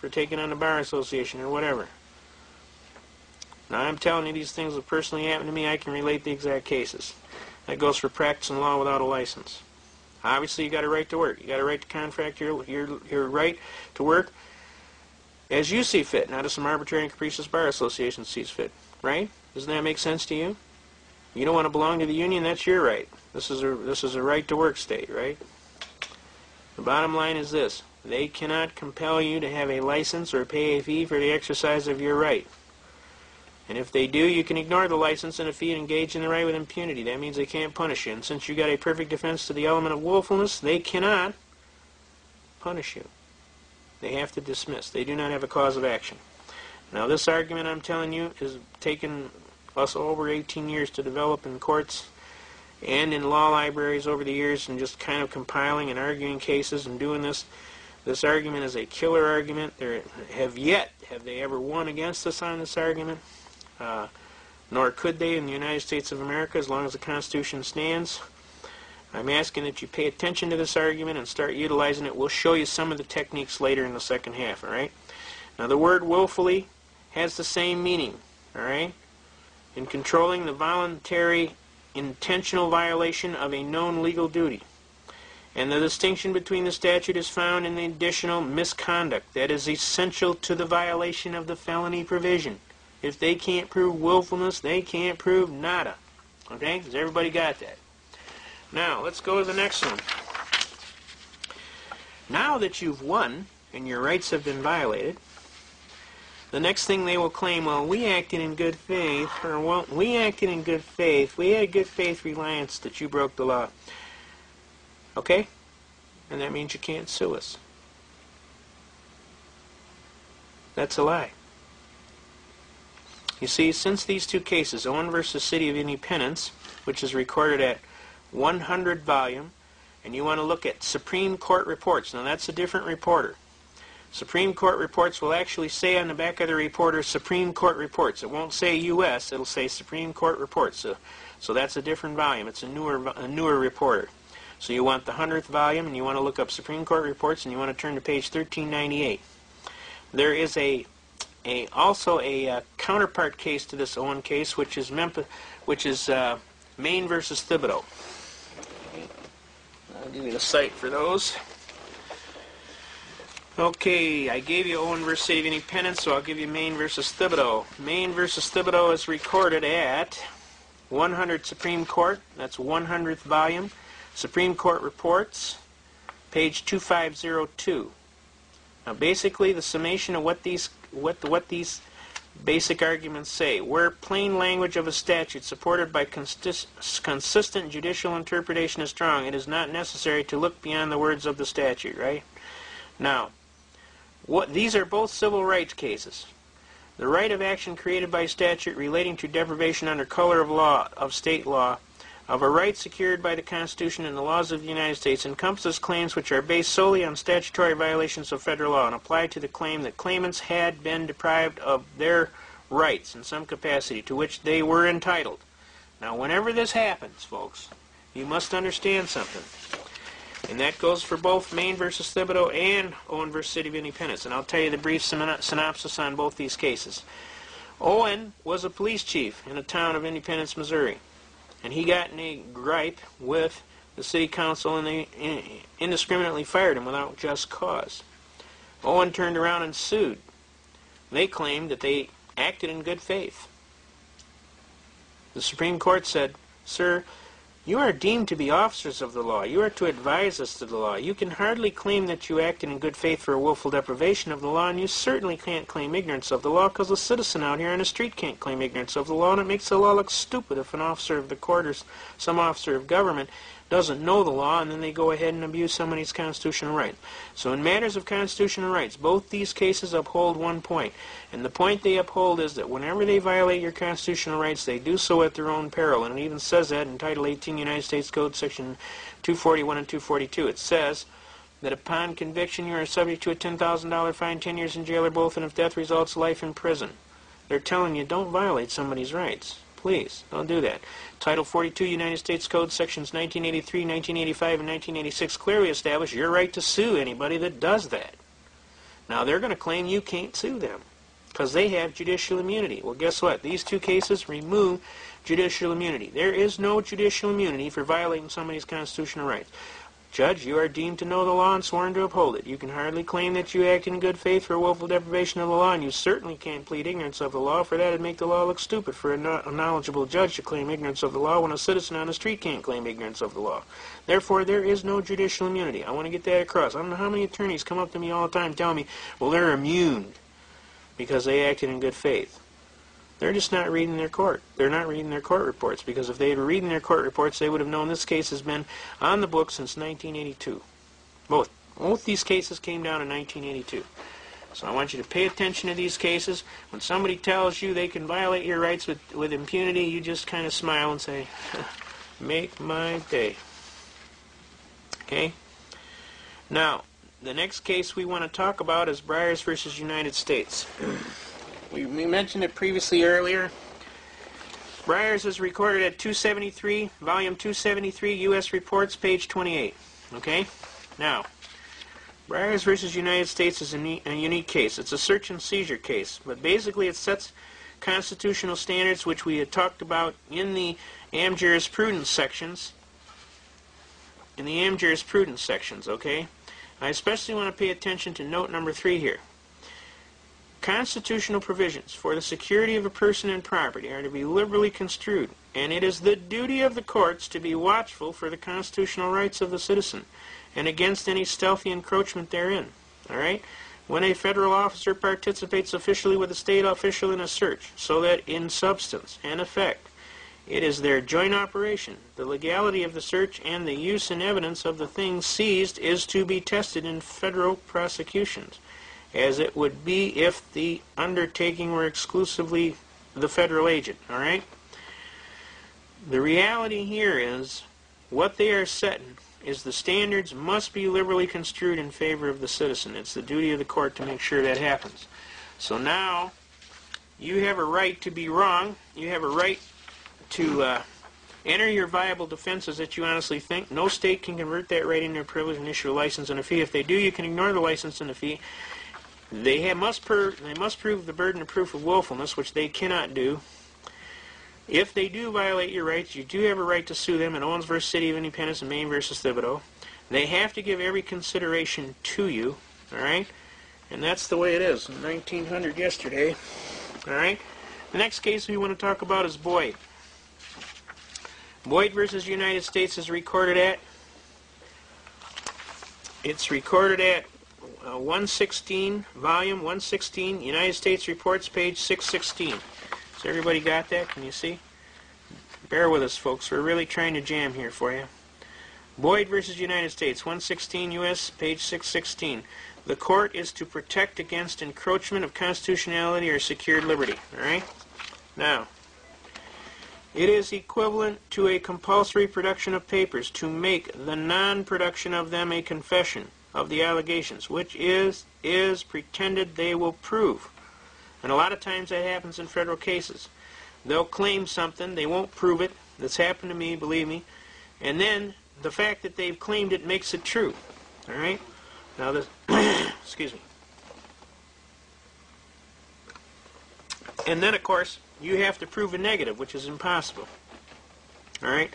for taking on the Bar Association or whatever. Now, I'm telling you, these things have personally happened to me. I can relate the exact cases. That goes for practicing law without a license. Obviously, you got a right to work. You got a right to contract your right to work as you see fit, not as some arbitrary and capricious Bar Association sees fit. Right? Doesn't that make sense to you? You don't want to belong to the union, that's your right. This is a right to work state, right? The bottom line is this. They cannot compel you to have a license or pay a fee for the exercise of your right. And if they do, you can ignore the license and a fee and engage in the right with impunity. That means they can't punish you. And since you got a perfect defense to the element of willfulness, they cannot punish you. They have to dismiss. They do not have a cause of action. Now, this argument I'm telling you has taken us over 18 years to develop in courts and in law libraries over the years, and just kind of compiling and arguing cases and doing this. This argument is a killer argument. Have they ever won against us on this argument? Nor could they in the United States of America as long as the Constitution stands. I'm asking that you pay attention to this argument and start utilizing it. We'll show you some of the techniques later in the second half, all right? Now, the word willfully has the same meaning, all right? In controlling the voluntary, intentional violation of a known legal duty. And the distinction between the statute is found in the additional misconduct that is essential to the violation of the felony provision. If they can't prove willfulness, they can't prove nada. Okay? Has everybody got that? Now, let's go to the next one. Now that you've won and your rights have been violated, the next thing they will claim, well, we acted in good faith, or, well, we acted in good faith. We had good faith reliance that you broke the law. Okay? And that means you can't sue us. That's a lie. You see, since these two cases, Owen versus City of Independence, which is recorded at 100 volume, and you want to look at Supreme Court reports. Now that's a different reporter. Supreme Court reports will actually say on the back of the reporter Supreme Court reports. It won't say U.S., it'll say Supreme Court reports. So that's a different volume. It's a newer reporter. So you want the 100th volume, and you want to look up Supreme Court reports, and you want to turn to page 1398. There is also a counterpart case to this Owen case, which is Maine versus Thibodeau. I'll give you the site for those. Okay, I gave you Owen versus City of Independence, so I'll give you Maine versus Thibodeau. Maine versus Thibodeau is recorded at 100 Supreme Court. That's 100th volume. Supreme Court Reports, page 2502. Now, basically, the summation of what these basic arguments say: where plain language of a statute supported by consistent judicial interpretation is strong, it is not necessary to look beyond the words of the statute. Right? Now, these are both civil rights cases. The right of action created by statute relating to deprivation under color of law, of state law, of a right secured by the Constitution and the laws of the United States encompasses claims which are based solely on statutory violations of federal law and apply to the claim that claimants had been deprived of their rights in some capacity to which they were entitled. Now, whenever this happens, folks, you must understand something. And that goes for both Maine versus Thibodeau and Owen versus City of Independence. And I'll tell you the brief synopsis on both these cases. Owen was a police chief in a town of Independence, Missouri. And he got in a gripe with the city council, and they indiscriminately fired him without just cause. Owen turned around and sued. They claimed that they acted in good faith. The Supreme Court said, "Sir, you are deemed to be officers of the law. You are to advise us to the law. You can hardly claim that you acted in good faith for a willful deprivation of the law, and you certainly can't claim ignorance of the law, because a citizen out here on the street can't claim ignorance of the law, and it makes the law look stupid if an officer of the court or some officer of government doesn't know the law, and then they go ahead and abuse somebody's constitutional right." So in matters of constitutional rights, both these cases uphold one point. And the point they uphold is that whenever they violate your constitutional rights, they do so at their own peril. And it even says that in Title 18 United States Code, Section 241 and 242. It says that upon conviction you are subject to a $10,000 fine, 10 years in jail, or both, and if death results, life in prison. They're telling you, don't violate somebody's rights. Please, don't do that. Title 42 United States Code, Sections 1983, 1985, and 1986 clearly establish your right to sue anybody that does that. Now, they're going to claim you can't sue them because they have judicial immunity. Well, guess what? These two cases remove judicial immunity. There is no judicial immunity for violating somebody's constitutional rights. Judge, you are deemed to know the law and sworn to uphold it. You can hardly claim that you act in good faith for a willful deprivation of the law, and you certainly can't plead ignorance of the law, for that would make the law look stupid for a knowledgeable judge to claim ignorance of the law when a citizen on the street can't claim ignorance of the law. Therefore, there is no judicial immunity. I want to get that across. I don't know how many attorneys come up to me all the time telling me, well, they're immune because they acted in good faith. They're just not reading their court. They're not reading their court reports, because if they were reading their court reports, they would have known this case has been on the books since 1982. Both these cases came down in 1982. So I want you to pay attention to these cases. When somebody tells you they can violate your rights with impunity, you just kind of smile and say, make my day. Okay? Now, the next case we want to talk about is Briers versus United States. We mentioned it previously earlier. Briers is recorded at 273, volume 273, U.S. Reports, page 28. Okay? Now, Briers versus United States is a unique case. It's a search and seizure case, but basically it sets constitutional standards which we had talked about in the Am jurisprudence sections. Okay? I especially want to pay attention to note number 3 here. Constitutional provisions for the security of a person and property are to be liberally construed, and it is the duty of the courts to be watchful for the constitutional rights of the citizen and against any stealthy encroachment therein. All right? When a federal officer participates officially with a state official in a search, so that in substance and effect it is their joint operation, the legality of the search and the use and evidence of the things seized is to be tested in federal prosecutions. as it would be if the undertaking were exclusively the federal agent, all right? The reality here is what they are setting is the standards must be liberally construed in favor of the citizen. It's the duty of the court to make sure that happens. So now you have a right to be wrong. You have a right to enter your viable defenses that you honestly think. No state can convert that right into a privilege and issue a license and a fee. If they do, you can ignore the license and the fee. They must prove the burden of proof of willfulness, which they cannot do. If they do violate your rights, you do have a right to sue them in Owens v. City of Independence and Maine v. Thibodeau. They have to give every consideration to you, all right? And that's the way it is. 1900 yesterday, all right? The next case we want to talk about is Boyd. Boyd versus United States is recorded at, it's recorded at 116, volume 116, United States Reports, page 616. So everybody got that? Can you see? Bear with us, folks. We're really trying to jam here for you. Boyd versus United States, 116 U.S., page 616. The court is to protect against encroachment of constitutionality or secured liberty. All right? Now, it is equivalent to a compulsory production of papers to make the non-production of them a confession of the allegations, which is pretended they will prove. And a lot of times that happens in federal cases. They'll claim something, they won't prove it. That's happened to me, believe me. And then the fact that they've claimed it makes it true. All right? Now this, excuse me. And then, of course, you have to prove a negative, which is impossible. All right?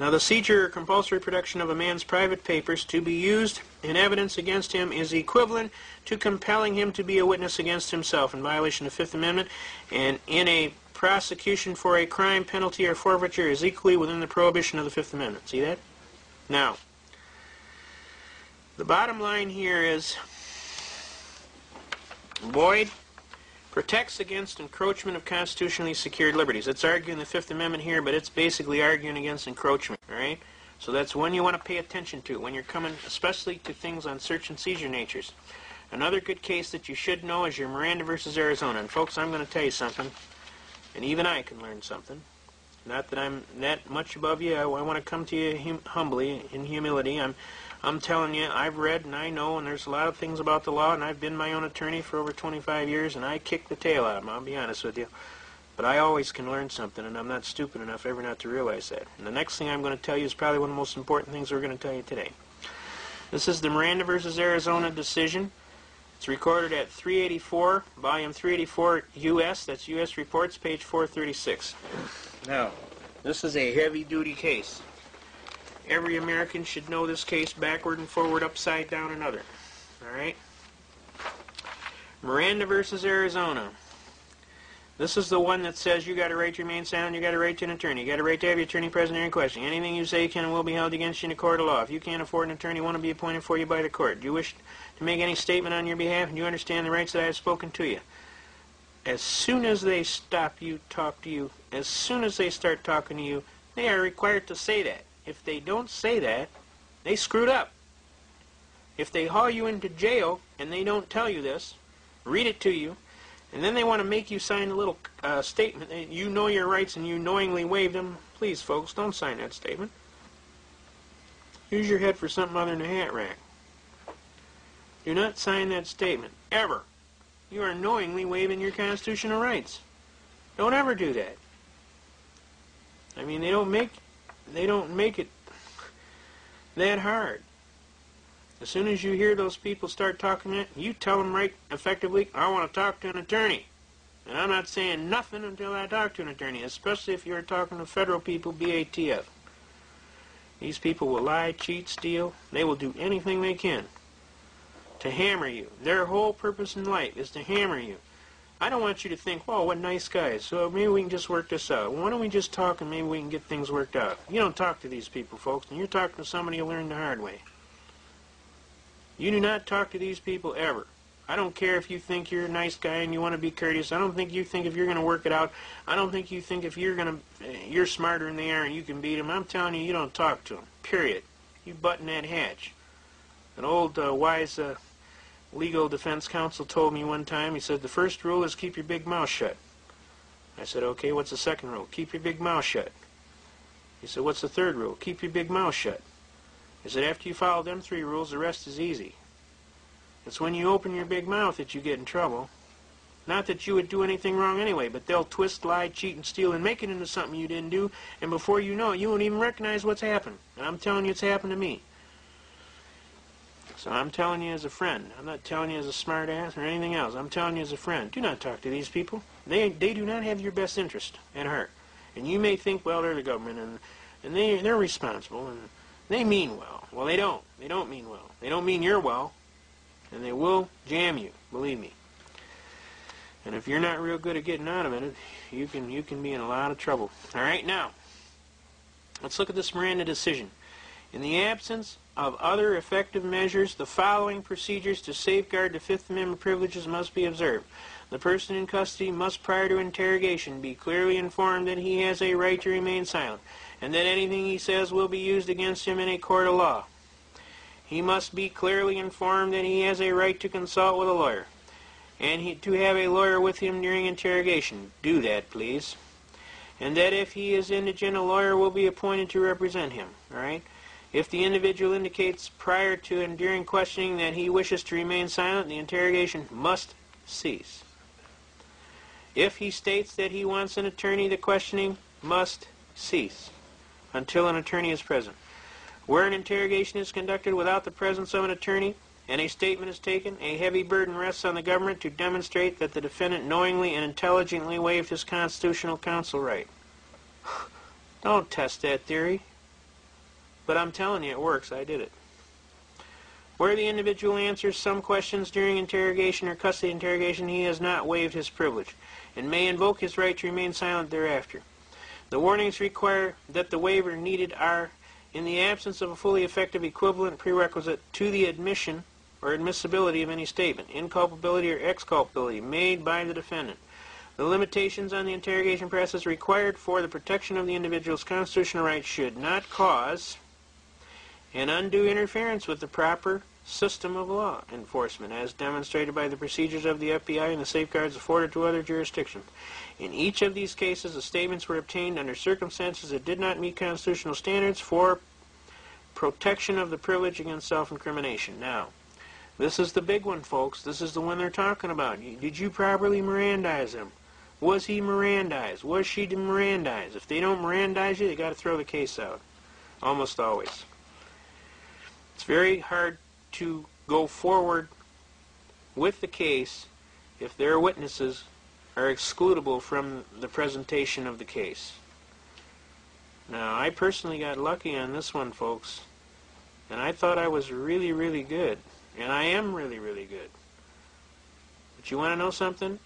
Now, the seizure or compulsory production of a man's private papers to be used in evidence against him is equivalent to compelling him to be a witness against himself in violation of the Fifth Amendment, and in a prosecution for a crime, penalty, or forfeiture is equally within the prohibition of the Fifth Amendment. See that? Now, the bottom line here is Boyd protects against encroachment of constitutionally secured liberties. It's arguing the Fifth Amendment here, but it's basically arguing against encroachment, all right? So that's one you want to pay attention to when you're coming, especially to things on search and seizure natures. Another good case that you should know is your Miranda versus Arizona. And folks, I'm going to tell you something, and even I can learn something. Not that I'm that much above you. I want to come to you humbly, in humility. I'm telling you, I've read and I know, and there's a lot of things about the law, and I've been my own attorney for over 25 years, and I kick the tail out of them, I'll be honest with you. But I always can learn something, and I'm not stupid enough ever not to realize that. And the next thing I'm going to tell you is probably one of the most important things we're going to tell you today. This is the Miranda versus Arizona decision. It's recorded at 384, volume 384 U.S., that's U.S. Reports, page 436. Now, this is a heavy-duty case. Every American should know this case backward and forward, upside down, and other. All right? Miranda versus Arizona. This is the one that says you got a right to remain silent, you got a right to an attorney, you got a right to have your attorney present during questioning. Anything you say can and will be held against you in a court of law. If you can't afford an attorney, one will be appointed for you by the court. Do you wish to make any statement on your behalf, and you understand the rights that I have spoken to you? As soon as they stop you, talk to you, as soon as they start talking to you, they are required to say that. If they don't say that, they screwed up. If they haul you into jail and they don't tell you this, read it to you, and then they want to make you sign a little statement that you know your rights and you knowingly waived them, please, folks, don't sign that statement. Use your head for something other than a hat rack. Do not sign that statement, ever. You are knowingly waiving your constitutional rights. Don't ever do that. I mean, they don't make it that hard. As soon as you hear those people start talking, you tell them right effectively, I want to talk to an attorney. And I'm not saying nothing until I talk to an attorney, especially if you're talking to federal people, BATF. These people will lie, cheat, steal. They will do anything they can to hammer you. Their whole purpose in life is to hammer you. I don't want you to think, oh, what nice guys, so maybe we can just work this out. Why don't we just talk and maybe we can get things worked out? You don't talk to these people, folks, and you're talking to somebody who learned the hard way. You do not talk to these people ever. I don't care if you think you're a nice guy and you want to be courteous. I don't think you think if you're going to work it out. I don't think you think if you're smarter than they are and you can beat them. I'm telling you, you don't talk to them, period. You button that hatch. An old wise legal defense counsel told me one time. He said, the first rule is keep your big mouth shut. I said, okay, what's the second rule? Keep your big mouth shut. He said, what's the third rule? Keep your big mouth shut. I said, after you follow them 3 rules, the rest is easy. It's when you open your big mouth that you get in trouble. Not that you would do anything wrong anyway, but they'll twist, lie, cheat, and steal and make it into something you didn't do, and before you know it, you won't even recognize what's happened. And I'm telling you, it's happened to me. So I'm telling you as a friend. I'm not telling you as a smart ass or anything else. I'm telling you as a friend. Do not talk to these people. They do not have your best interest at heart. And you may think, well, they're the government, and they're responsible, and they mean well. Well, they don't. They don't mean well. They don't mean you're well, and they will jam you, believe me. And if you're not real good at getting out of it, you can be in a lot of trouble. All right, now, let's look at this Miranda decision. In the absence of other effective measures, the following procedures to safeguard the Fifth Amendment privileges must be observed. The person in custody must, prior to interrogation, be clearly informed that he has a right to remain silent, and that anything he says will be used against him in a court of law. He must be clearly informed that he has a right to consult with a lawyer, and to have a lawyer with him during interrogation. Do that, please. And that if he is indigent, a lawyer will be appointed to represent him. All right? If the individual indicates prior to and during questioning that he wishes to remain silent, the interrogation must cease. If he states that he wants an attorney, the questioning must cease until an attorney is present. Where an interrogation is conducted without the presence of an attorney and a statement is taken, a heavy burden rests on the government to demonstrate that the defendant knowingly and intelligently waived his constitutional counsel right. Don't test that theory. But I'm telling you, it works. I did it. Where the individual answers some questions during interrogation or custody interrogation, he has not waived his privilege and may invoke his right to remain silent thereafter. The warnings require that the waiver needed are, in the absence of a fully effective equivalent prerequisite to the admission or admissibility of any statement, inculpability or exculpability made by the defendant. The limitations on the interrogation process required for the protection of the individual's constitutional rights should not cause an undue interference with the proper system of law enforcement, as demonstrated by the procedures of the FBI and the safeguards afforded to other jurisdictions. In each of these cases, the statements were obtained under circumstances that did not meet constitutional standards for protection of the privilege against self-incrimination. Now, this is the big one, folks. This is the one they're talking about. Did you properly Mirandize him? Was he Mirandized? Was she Mirandized? If they don't Mirandize you, they got to throw the case out. Almost always. It's very hard to go forward with the case if their witnesses are excludable from the presentation of the case. Now, I personally got lucky on this one, folks, and I thought I was really, really good, and I am really, really good. But you want to know something?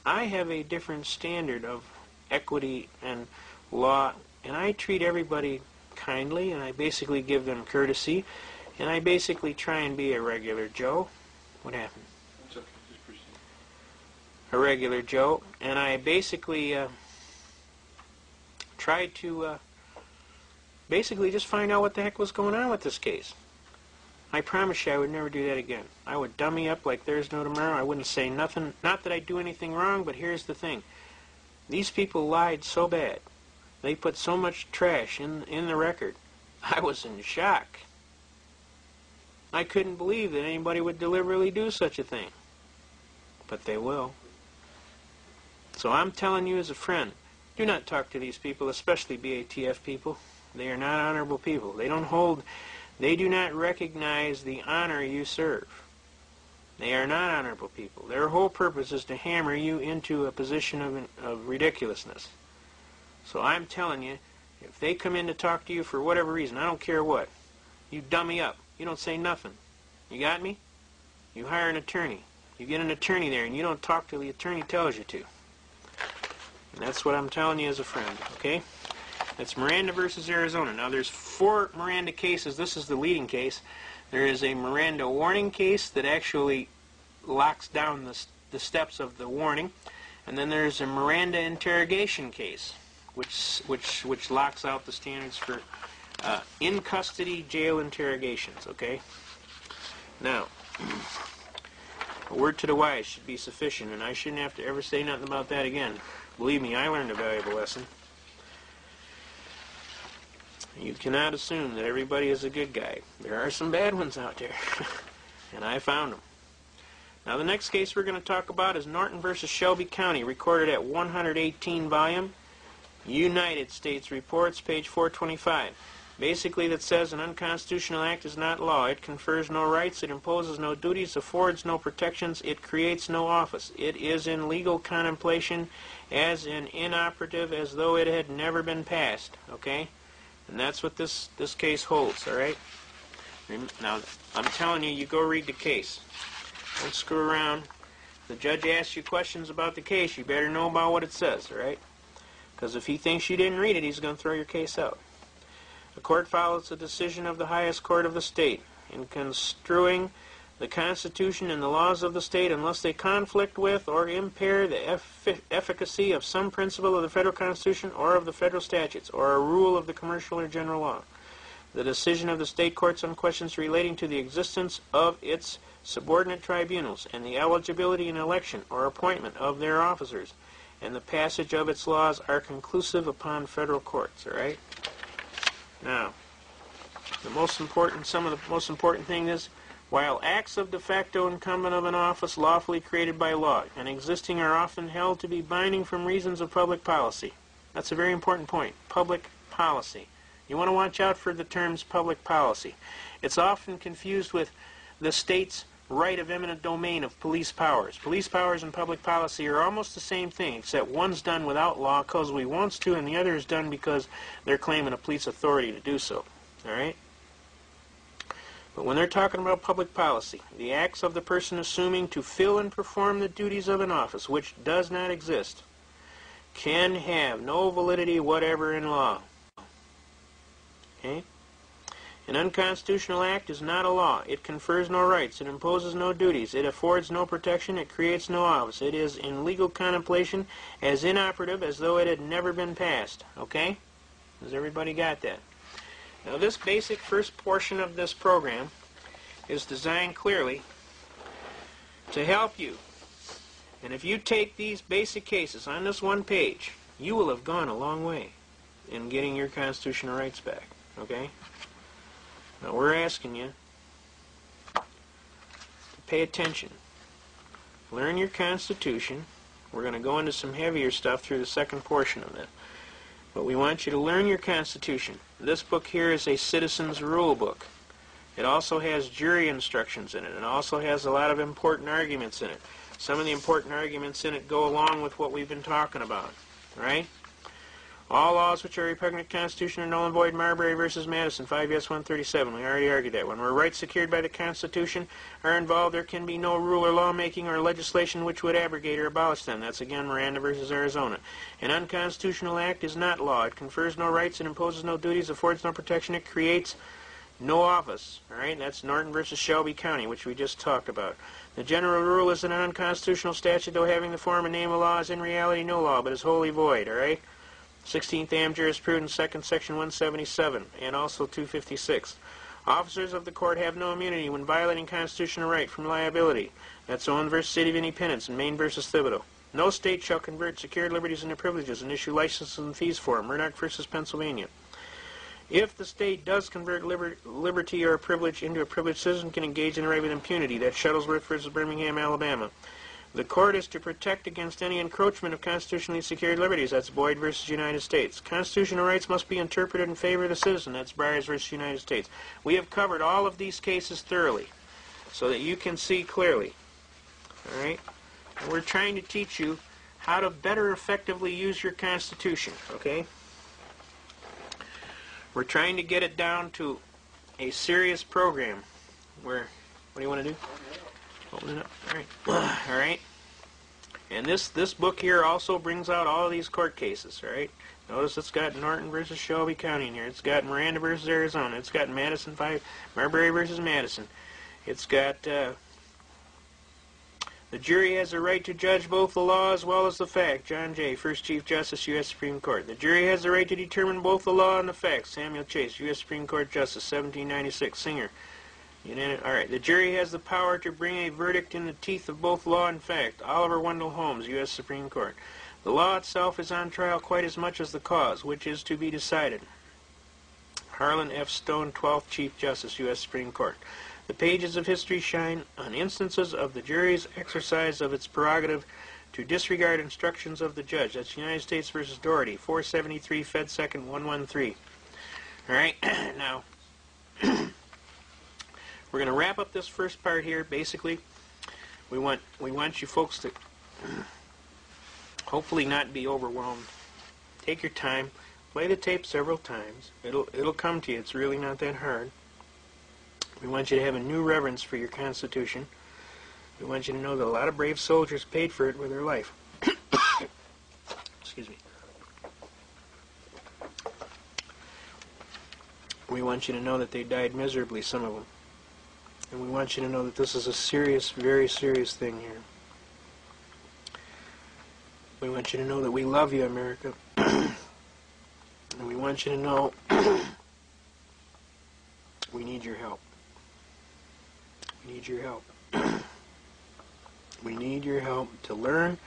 I have a different standard of equity and law, and I treat everybody kindly, and I basically give them courtesy, and I basically try and be a regular Joe. What happened? It's okay. Just proceed. A regular Joe, and I basically tried to basically just find out what the heck was going on with this case. I promise you I would never do that again. I would dummy up like there's no tomorrow. I wouldn't say nothing. Not that I do anything wrong, but here's the thing. These people lied so bad. They put so much trash in the record. I was in shock. I couldn't believe that anybody would deliberately do such a thing. But they will. So I'm telling you as a friend, do not talk to these people, especially BATF people. They are not honorable people. They do not recognize the honor you serve. They are not honorable people. Their whole purpose is to hammer you into a position of ridiculousness. So I'm telling you, if they come in to talk to you for whatever reason, I don't care what, you dummy up. You don't say nothing. You got me? You hire an attorney. You get an attorney there, and you don't talk till the attorney tells you to. And that's what I'm telling you as a friend, okay? That's Miranda versus Arizona. Now, there's 4 Miranda cases. This is the leading case. There is a Miranda warning case that actually locks down the steps of the warning. And then there's a Miranda interrogation case, which locks out the standards for in-custody jail interrogations, okay? Now, A word to the wise should be sufficient, and I shouldn't have to ever say nothing about that again. Believe me, I learned a valuable lesson. You cannot assume that everybody is a good guy. There are some bad ones out there, and I found them. Now, the next case we're going to talk about is Norton versus Shelby County, recorded at 118 volume, United States Reports, page 425. Basically, that says an unconstitutional act is not law. It confers no rights, it imposes no duties, affords no protections, it creates no office. It is in legal contemplation, as inoperative as though it had never been passed. Okay? And that's what this case holds, all right? Now, I'm telling you, you go read the case. Don't screw around. If the judge asks you questions about the case, you better know about what it says, all right? Because if he thinks you didn't read it, he's going to throw your case out. The court follows the decision of the highest court of the state in construing the Constitution and the laws of the state unless they conflict with or impair the efficacy of some principle of the federal Constitution or of the federal statutes or a rule of the commercial or general law. The decision of the state courts on questions relating to the existence of its subordinate tribunals and the eligibility and election or appointment of their officers and the passage of its laws are conclusive upon federal courts, all right? Now, some of the most important thing is, while acts of de facto incumbent of an office lawfully created by law and existing are often held to be binding from reasons of public policy. That's a very important point. Public policy. You want to watch out for the terms public policy. It's often confused with the state's right of eminent domain of police powers. Police powers and public policy are almost the same thing, except one's done without law because we wants to, and the other is done because they're claiming a police authority to do so. All right? But when they're talking about public policy, the acts of the person assuming to fill and perform the duties of an office, which does not exist, can have no validity whatever in law. Okay? An unconstitutional act is not a law. It confers no rights. It imposes no duties. It affords no protection. It creates no office. It is in legal contemplation as inoperative as though it had never been passed. Okay? Has everybody got that? Now, this basic first portion of this program is designed clearly to help you. And if you take these basic cases on this one page, you will have gone a long way in getting your constitutional rights back. Okay? Now, we're asking you to pay attention. Learn your Constitution. We're going to go into some heavier stuff through the second portion of it. But we want you to learn your Constitution. This book here is a citizen's rule book. It also has jury instructions in it. It also has a lot of important arguments in it. Some of the important arguments in it go along with what we've been talking about. Right? All laws which are repugnant to the Constitution are null and void. Marbury versus Madison, 5 U.S. 137. We already argued that. When rights secured by the Constitution are involved, there can be no rule or lawmaking or legislation which would abrogate or abolish them. That's again Miranda versus Arizona. An unconstitutional act is not law. It confers no rights, it imposes no duties, affords no protection, it creates no office. All right, that's Norton versus Shelby County, which we just talked about. The general rule is that an unconstitutional statute, though having the form and name of law, is in reality no law, but is wholly void. All right. 16th Am Jurisprudence, 2nd Section 177, and also 256. Officers of the court have no immunity when violating constitutional right from liability. That's Owen versus City of Independence and Maine versus Thibodeau. No state shall convert secured liberties into privileges and issue licenses and fees for them. Murdoch versus Pennsylvania. If the state does convert liberty or a privilege into a privileged citizen, can engage in a right with impunity. That's Shuttlesworth versus Birmingham, Alabama. The court is to protect against any encroachment of constitutionally secured liberties. That's Boyd versus United States. Constitutional rights must be interpreted in favor of the citizen. That's Byers versus United States. We have covered all of these cases thoroughly so that you can see clearly. All right? And we're trying to teach you how to better effectively use your Constitution. Okay? We're trying to get it down to a serious program where, what do you want to do? Open it up. All right. All right. And this book here also brings out all of these court cases. All right. Notice it's got Norton versus Shelby County in here. It's got Miranda versus Arizona. It's got Marbury versus Madison. It's got the jury has a right to judge both the law as well as the fact. John Jay, First Chief Justice, U.S. Supreme Court. The jury has the right to determine both the law and the facts. Samuel Chase, U.S. Supreme Court Justice, 1796. Singer, All right. The jury has the power to bring a verdict in the teeth of both law and fact. Oliver Wendell Holmes, U.S. Supreme Court. The law itself is on trial quite as much as the cause, which is to be decided. Harlan F. Stone, 12th Chief Justice, U.S. Supreme Court. The pages of history shine on instances of the jury's exercise of its prerogative to disregard instructions of the judge. That's United States v. Doherty, 473 Fed 2nd 113. All right, now we're going to wrap up this first part here. Basically, we want you folks to hopefully not be overwhelmed. Take your time. Play the tape several times. It'll come to you. It's really not that hard. We want you to have a new reverence for your Constitution. We want you to know that a lot of brave soldiers paid for it with their life. Excuse me. We want you to know that they died miserably, some of them. And we want you to know that this is a serious, very serious thing here. We want you to know that we love you, America. And we want you to know we need your help. We need your help. We need your help to learn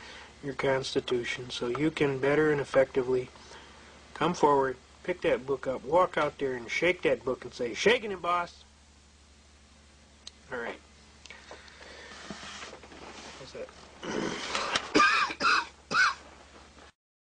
your Constitution so you can better and effectively come forward, pick that book up, walk out there and shake that book and say, "Shaking it, boss." All right.